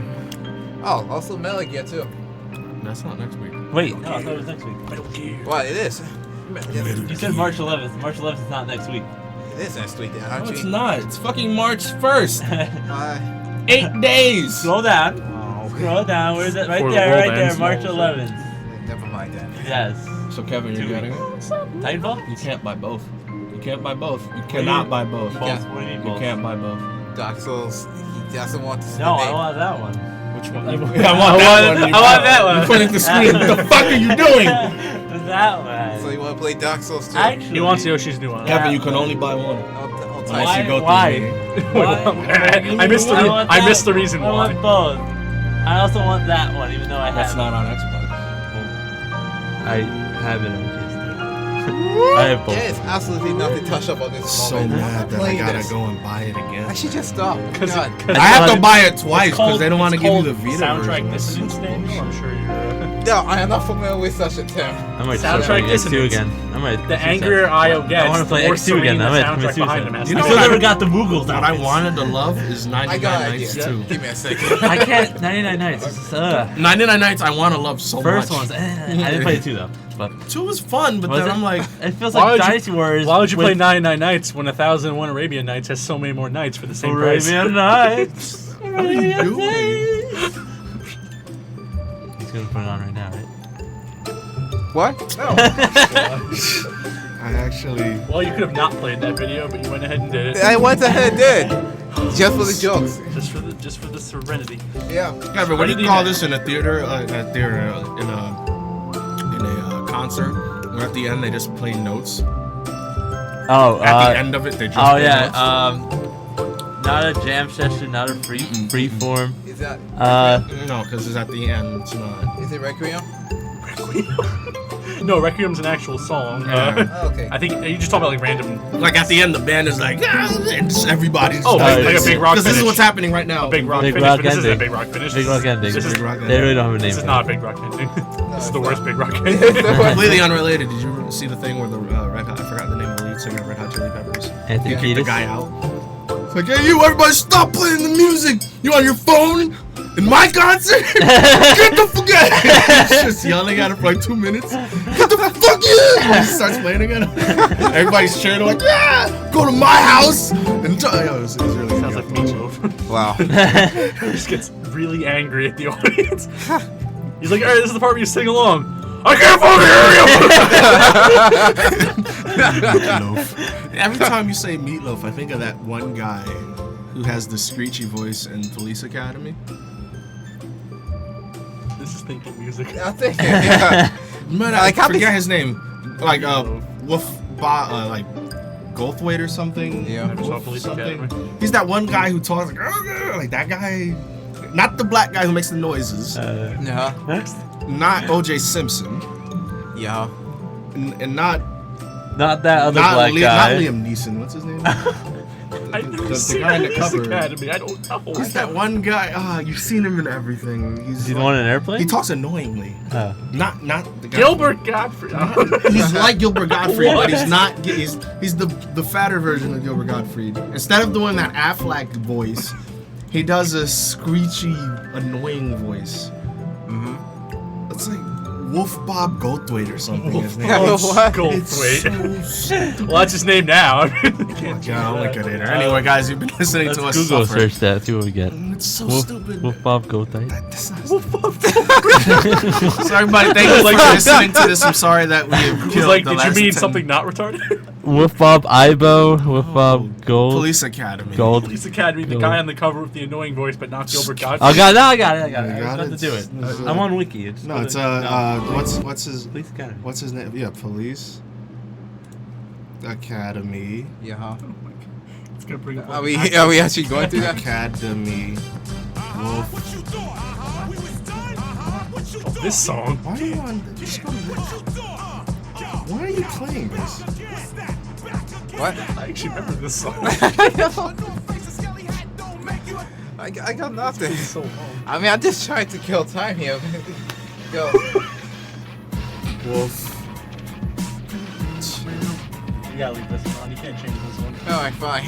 Oh, also Metal Gear too. That's not next week. Wait, no, I thought it was next week. What, it is? You said March 11th. March 11th is not next week. It is next week, then, No, aren't it's you? not. It's fucking March 1st. 8 days. Scroll down. Scroll down. Where's it? Right Before the there, world right there. ends. March 11th. Never mind then. Yes. So Kevin, you're getting it? Titanfall? You can't buy both. You can't buy both. You cannot buy both. Both. Yeah. What do you mean You both? can't buy both. Dark Souls, he doesn't want to see No, the I name. want that one. Which one? I want that one. I want that one. You're pointing at the screen. What the fuck are you doing? That one. So you want to play Dark Souls too? Actually, He wants Yoshi's new one. Yeah. Kevin, you can only buy one. I'll Unless type you go through Why? me. I missed the want I that- missed the reason I want why. both. I also want that one, even though I That's have. not on Xbox. I have it on PS3. I have both. There is absolutely nothing touch up on this So moment. mad that I Playing gotta this. go and buy it again. I should just stop. Because God. I have to buy it twice because they don't want to give you the Vita soundtrack version. dissonance, Daniel. I'm sure you're. No, I am not familiar with such a term. I might Soundtrack start playing X2 dissonance. again. I might. The angrier Io gets, I want to play the more X2 serene again. the I might soundtrack commit behind him suicide. has You to know be. I still what never got the Moogles. What I wanted to love is 99 I got an Nights idea. too. Give me a second. I can't. 99 Nights. 99 Nights I want to love so First much. one's. I didn't play 2 though. But 2 was fun, but was then it? I'm like, it feels Why like would you- Dynasty Warriors. Why would you play with 99 Nights when 1001 Arabian Nights has so many more nights for the same price? Arabian Nights? what are you doing? He's gonna put it on right now, right? What? No. I actually. Well, you could have not played that video, but you went ahead and did it. I went ahead and did. Just for the jokes. Just for the serenity. Yeah. Yeah, but What when did you he call do? this in a theater, in a concert, where at the end they just play notes. Oh, At the end of it, they just oh play yeah. notes. Not a jam session, not a free form. Is that? No, because it's at the end. It's not. Is it Requiem? No, Requiem's an actual song. Okay. I think you just talking about like random. Like at the end, the band is like, and just everybody just Oh, goes like a big rock because this is finish. what's happening right now. A big rock Big finish, rock but this isn't a ending. big rock finish. Big rock ending. This is, Big rock They really don't have a name. this is for not it. a big rock ending. This is the it's worst not. big rock ending. Completely unrelated. Did you see the thing where the Red Hot? I forgot the name of the lead singer of Red Hot Chili Peppers. Anthony Kicked the Kiedis? guy out. It's like, hey, you, everybody, stop playing the music. You on your phone in my concert? Get the fuck out! He's just yelling at him for like 2 minutes. Get the fuck in! He starts playing again. Everybody's cheering like, yeah, go to my house. And it was really Sounds like Meatloaf. Wow. He just gets really angry at the audience. He's like, all right, this is the part where you sing along. I can't fucking hear you! Meatloaf. Every time you say Meatloaf, I think of that one guy who has the screechy voice in Police Academy. This is thinking music. I think, yeah. Man, I forget his name. Like like Goldthwait or something. Yeah. Never saw Wolf Police something. Academy. He's that one guy who talks like that guy. Not the black guy who makes the noises. Yeah. Next. Not O.J. Simpson. Yeah. And not Not that other not, black not guy. Liam Neeson. What's his name? I've never the seen guy in the Police cover. Academy. I don't know. He's that one guy. You've seen him in everything. Is he the one in Airplane? He talks annoyingly. Oh. Not the guy. Gilbert Godfrey. He's like Gilbert Gottfried, but he's What? not. He's the fatter version of Gilbert Gottfried. Instead of doing that Affleck voice, he does a screechy, annoying voice. Mm-hmm. It's like Wolf Bob Goldthwait or something. His name. Bob It's- What? Goldthwait. It's so stupid. Well, that's his name now. Oh my God, I don't like it either. Anyway, guys, you've been listening Let's to us Google suffer. search that, see what we get. It's so Wolf, stupid. Wolf Bob Goldthwait. That's not So everybody, thank you Like- for listening to this. I'm sorry that we have He's killed like, the did you last mean 10 something not retarded? Wolf Bob Ibo, Wolf Bob Gold. Police Academy. Gold. Police Academy, the guy on the cover with the annoying voice, but not Gilbert Godfrey. Oh, I got it. I got it. You I got was about it? to do it. It's, I'm on Wiki. It's No, it's what's his Police Academy. What's his name? Yeah, Police Academy. Yeah. It's gonna bring up Are we actually going through that? Academy. Wolf. this song. Why do you want? Why are you playing this? What? I actually remember this song. I got nothing. so long. I mean, I just tried to kill time here. Go. Wolf. You gotta leave this one on. You can't change this one. Alright, fine.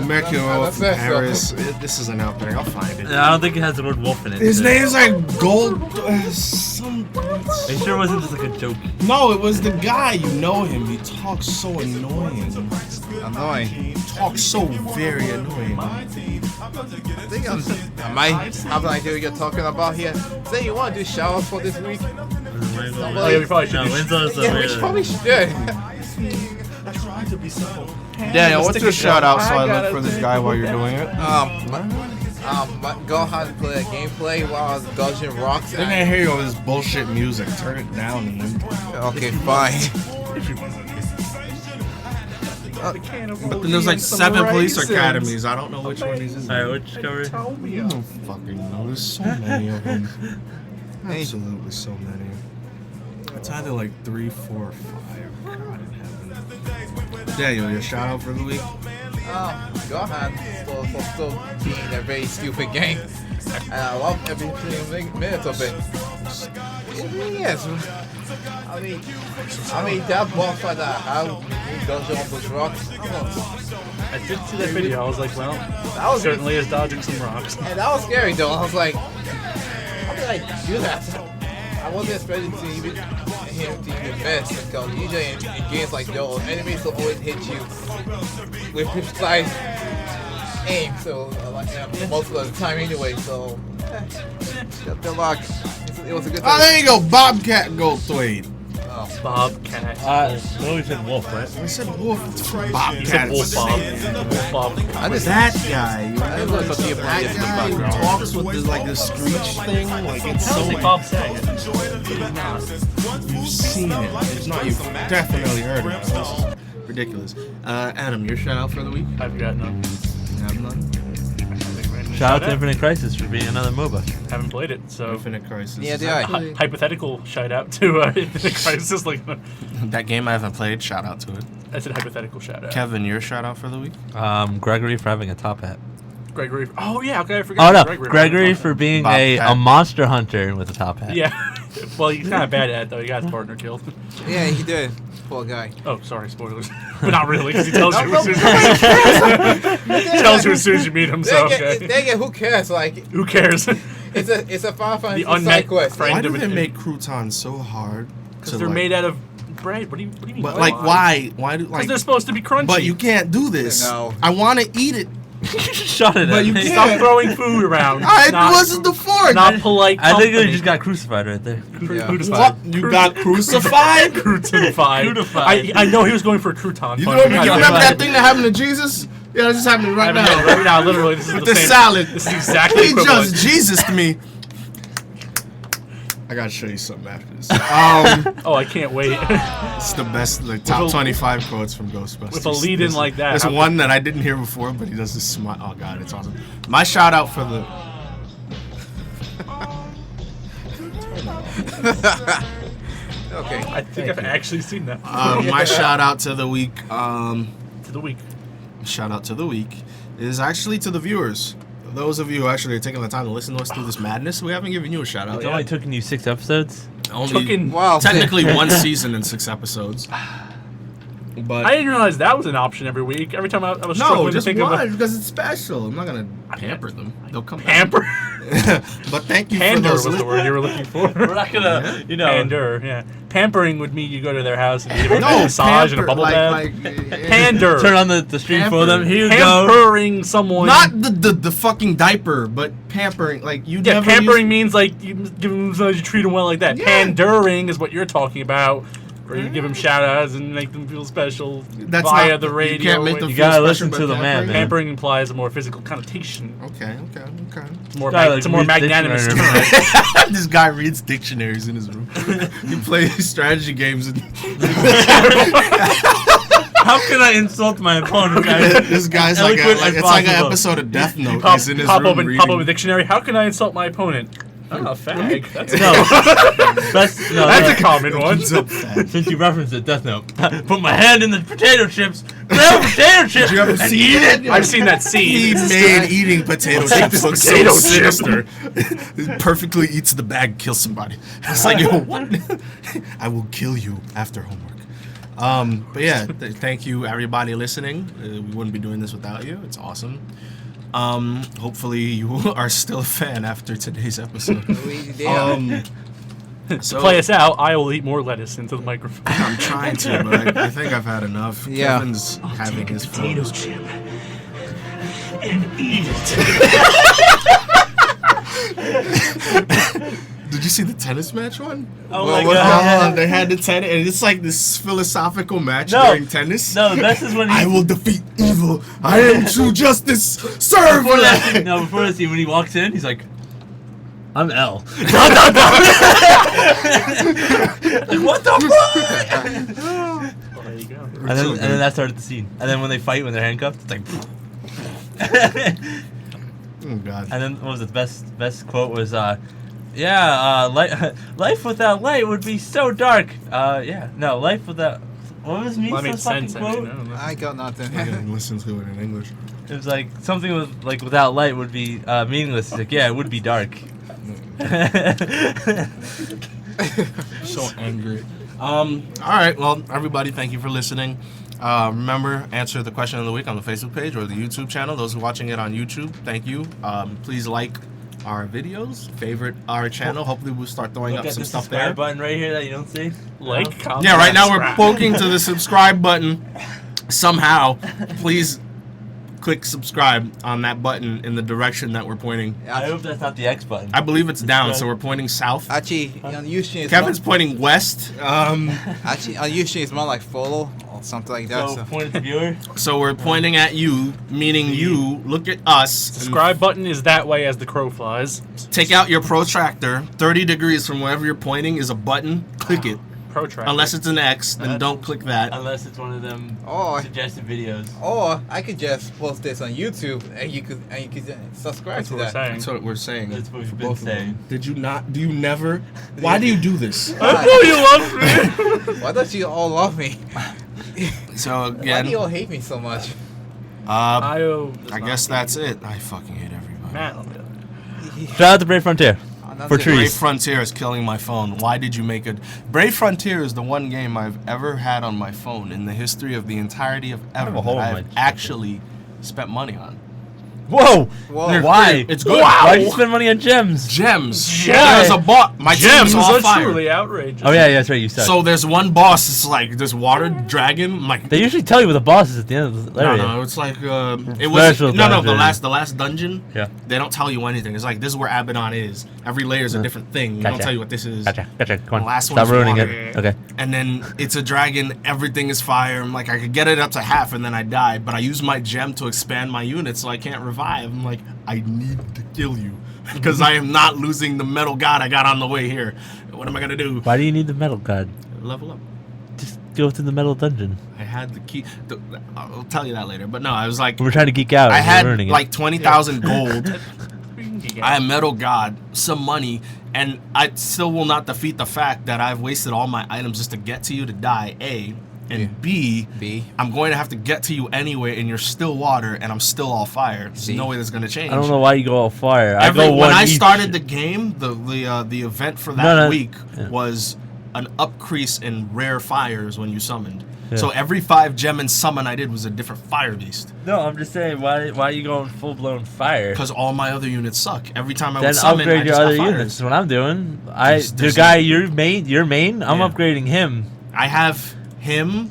American Wolf. that's it, so- Paris. This isn't out there. I'll find it. I don't think it has the word wolf in it. His Is it? name's like Gold. Some. Are you sure it wasn't just like a joke? No, it was the guy. You know him. He talks so annoying. Annoying. He talks so very annoying. I think I might have an idea what you're talking about here. Say you want to do shout-outs for this week? Oh yeah, we probably should. No, do Winslow's Yeah, we probably should. Daniel, what's Stick your it shout down. out so I I look gotta for this think guy while about you're doing it? Go ahead and play a gameplay while I was dodging rocks. I can't hear you all this bullshit music. Turn it down and then. Okay, fine. But then there's like 7 police academies. I don't know which one he's in. Alright, which cover? Tell me. I don't fucking know. There's so many of them. Absolutely so many. It's either like 3, 4, or 5. God in heaven. Daniel, your shout out for the week? Go ahead. Still being a very stupid game. And I love every single minute of it. It really is. I mean that boss fight that I dodging all those rocks. I did see that video. I was like, well, That was certainly is dodging some rocks. And that was scary though. I was like, how did I do that? I wasn't expecting to even him to even miss because usually in games like those, enemies will always hit you with precise aim. So most of the time anyway. So good luck. It was a good Oh, time. there you go. Bobcat Goldthwait. Bobcat. No, we said wolf, right? I said wolf. He Bobcat. said Wolf Bob. Wolf Bob. I just That guy. You I just remember thought you were that guy who talks with this like this screech thing? Like it's so. Like Bob Saget. You've seen it. It's not. You've definitely heard it. This is ridiculous. Adam, your shout out for the week? I've got none. You have none. Shout out to Infinite Crisis for being another MOBA. Haven't played it, so Infinite Crisis. Yeah, is they are. actually- hypothetical shout out to Infinite Crisis. Like That game I haven't played. Shout out to it. that's a hypothetical shout out. Kevin, your shout out for the week? Gregory for having a top hat. Gregory. Oh yeah, okay, I forgot. Oh no, Gregory Gregory for being Bob a hat. monster hunter with a top hat. Yeah. Well, he's kind of bad at it though. He got his partner killed. Yeah, he did. Poor guy. Oh, sorry, spoilers. But not really, because he tells you No, as soon no, as tells you as soon as you meet him. So okay. Dang it, who cares? Like, Who cares? it's a Final Fantasy The unmet side quest. friend. Why do of they it. make croutons so hard? Because they're made out of bread. What do you mean? But like, why? Why do Because like? they're supposed to be crunchy. But you can't do this. No. I want to eat it. Shut it. But you Anthony. can't. Stop throwing food around. I Not- wasn't the fork. Not polite. I think company. they just got crucified right there. Yeah. What? You got crucified? Crucified. I know he was going for a crouton. You fun. remember, God, you yeah. remember that thing that happened to Jesus? Yeah, this is happening right Right now. right now, literally, this is With the the same. salad. This is exactly He equivalent. just Jesus to me. I gotta show you something after this. Oh, I can't wait. It's the best, like top With a- 25 quotes from Ghostbusters. with a lead-in There's- like that, There's how- one that I didn't hear before, but he does this smile. Oh god, it's awesome. My shout out for the. Okay. I think I've actually seen that. My shout out to the week. To the week. Shout out to the week is actually to the viewers. Those of you who actually are taking the time to listen to us through this madness, we haven't given you a shout out It's yet. only taken you 6 episodes. Only Took Wow. technically one season and 6 episodes. But I didn't realize that was an option every week. Every time I was no, struggling to just think of one a because it's special. I'm not gonna pamper them. They'll come back. pamper. But thank you for Pander those. was the word you were looking for. We're not gonna, you know. Pander, yeah. Pampering would mean you go to their house and give them a No, massage and a pamper, bubble like, bath. Pander. Turn on the stream for them. Here you go. Pampering someone. Not the fucking diaper, but pampering. Like you Yeah, never pampering use- means like you give them massage, you treat them well like that. Yeah. Pandering is what you're talking about, where you give them shout outs and make them feel special That's via not- the you radio. can't make them You feel gotta special listen by to the man, pampering. man. Pampering implies a more physical connotation. Okay. It's more, Guy, like, it's a more reads magnanimous term. dictionary. This guy reads dictionaries in his room. He plays strategy games. And How can I insult my opponent, guys? this guy's like, Eloquent as it's like an possible. episode of Death Note. Pop, He's in his pop room open reading. a dictionary. How can I insult my opponent? Oh, fag. That's, That's a common one. Opens up fat. Since you referenced it, Death Note. Put my hand in the potato chips. Grab potato chips. Did you ever and see eat it? I've seen that He scene. made eating potato chips look so potato chip. sinister. He perfectly eats the bag, kills somebody. It's like, yo, what? I will kill you after homework. But yeah, thank you everybody listening. We wouldn't be doing this without you. It's awesome. Hopefully you are still a fan after today's episode. So Play us out. I will eat more lettuce into the microphone. I'm trying to, but I think I've had enough. Yeah. Kevin's having his fun. chip and eat it. Did you see the tennis match one? Oh Well, my what god. They had the tennis, and it's like this philosophical match No. during tennis. No, the best is when I he. will defeat evil. I am true justice. Serve Before me. that, no, before that scene, when he walks in, he's like, I'm L. Like, what the fuck? There you go. And then that started the scene. And then when they fight, when they're handcuffed, it's like. Oh God. And then what was it? The best quote was, life without light would be so dark. Life without. What was Well, that made Misa's fucking sense. I quote? mean, I don't know. I got nothing. I didn't listen to it in English. It was like something with like without light would be meaningless. It's like it would be dark. So angry. All right. Well, everybody, thank you for listening. Remember, answer the question of the week on the Facebook page or the YouTube channel. Those who are watching it on YouTube, thank you. Please like our videos, favorite our channel. Hopefully, we'll start throwing Look up at some the stuff subscribe there. button right here that you don't see. Like, comment, Yeah, right now we're subscribe. poking to the subscribe button. Somehow, please click subscribe on that button in the direction that we're pointing. I hope that's not the X button. I believe it's down, so we're pointing south. Actually, on YouTube, it's Kevin's pointing west. actually on YouTube it's more like follow or something like that. So So. point at the viewer. So we're pointing at you, meaning you. Look at us. Subscribe button is that way as the crow flies. Take out your protractor. 30 degrees from wherever you're pointing is a button. Click it. protractor. Unless it's an X, then don't click that. Unless it's one of them Or suggested videos. I could just post this on YouTube and you could subscribe That's to what we're that. saying. That's what we're saying. That's what we've For been both of them. saying. Did you not? Do you never? Why do you do this? I know you love me. Why don't you all love me? So Why do you again, all hate me so much? I guess that's it. I fucking hate everybody. Matt. Shout out to Brave Frontier. For Brave trees. Brave Frontier is killing my phone. Why did you make it? Brave Frontier is the one game I've ever had on my phone in the history of the entirety of have ever a hole that in I've my actually spent money on. Whoa! Whoa. Why? It's good. Why'd you spend money on gems? Gems. Yeah. There's a bot. My Gems team's all are fire. truly outrageous. Oh yeah, that's right. You said. So there's one boss. It's like this water dragon. I'm like, They usually tell you what the boss is at the end of the area. no, it's like it was Special no, dungeon. the last dungeon. Yeah. They don't tell you anything. It's like this is where Abaddon is. Every layer is a different thing. They don't Gotcha. tell you what this is. Gotcha. Come on. The last Stop one's ruining water. it. Okay. And then it's a dragon. Everything is fire. I'm like, I could get it up to half, and then I die. But I use my gem to expand my unit, so I can't revive. I'm like, I need to kill you because I am not losing the metal god I got on the way here. What am I gonna do? Why do you need the metal god? Level up. Just go through the metal dungeon. I had the key. I'll tell you that later. But no, I was like, We're trying to geek out. I and we're had ruining it. like 20,000 gold. I am metal god, some money, and I still will not defeat the fact that I've wasted all my items just to get to you to die. A. And Yeah. B, I'm going to have to get to you anyway, and you're still water, and I'm still all fire. There's C. no way that's going to change. I don't know why you go all fire. I Every, go when one I each. started the game, the event for that No, week yeah. was an upcrease in rare fires when you summoned. Yeah. So every 5 gem and summon I did was a different fire beast. No, I'm just saying, why are you going full blown fire? Because all my other units suck. Every time I Then would summon, I upgrade your just other got fires. units. That's what I'm doing. There's The guy your main. I'm Yeah. upgrading him. I have him.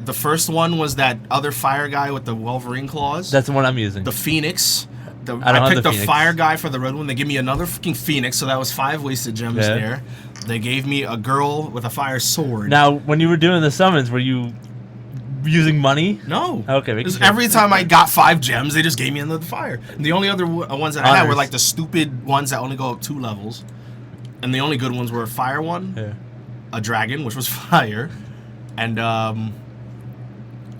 The first one was that other fire guy with the Wolverine claws. That's the one I'm using. The Phoenix. I don't I have picked the the Phoenix. fire guy for the red one. They gave me another freaking Phoenix, so that was 5 wasted gems Yeah. there. They gave me a girl with a fire sword. Now, when you were doing the summons, were you using money? No. Okay, making Because sure. every time I got 5 gems, they just gave me another fire. And the only other ones that I had were Honors. like the stupid ones that only go up 2 levels. And the only good ones were a fire one, Yeah. a dragon, which was fire, and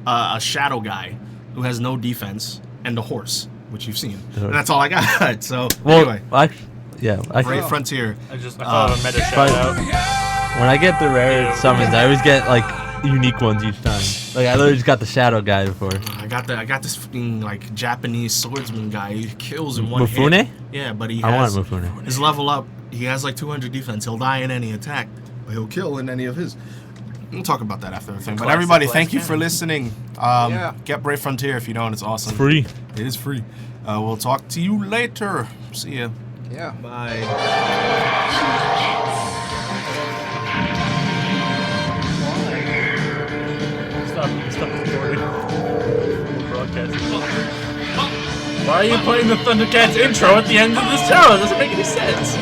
a shadow guy who has no defense, and a horse, which you've seen. And that's all I got. So Well, anyway, Brave Oh. Frontier. I thought of a meta shout but- out. when I get the rare summons, I always get like unique ones each time. Like I literally just got the shadow guy before. I got this fucking like Japanese swordsman guy. He kills in one Mufune? hit. Yeah, but he I has want Mufune. his level up. He has like 200 defense. He'll die in any attack, but he'll kill in any of his. We'll talk about that after the thing. But Classic everybody, Glass thank you for Cannon. listening. Yeah. Get Brave Frontier if you don't. It's awesome. It's free. It is free. We'll talk to you later. See ya. Yeah. Bye. Stop recording. Broadcasting. Why are you playing the Thundercats intro at the end of this show? It doesn't make any sense.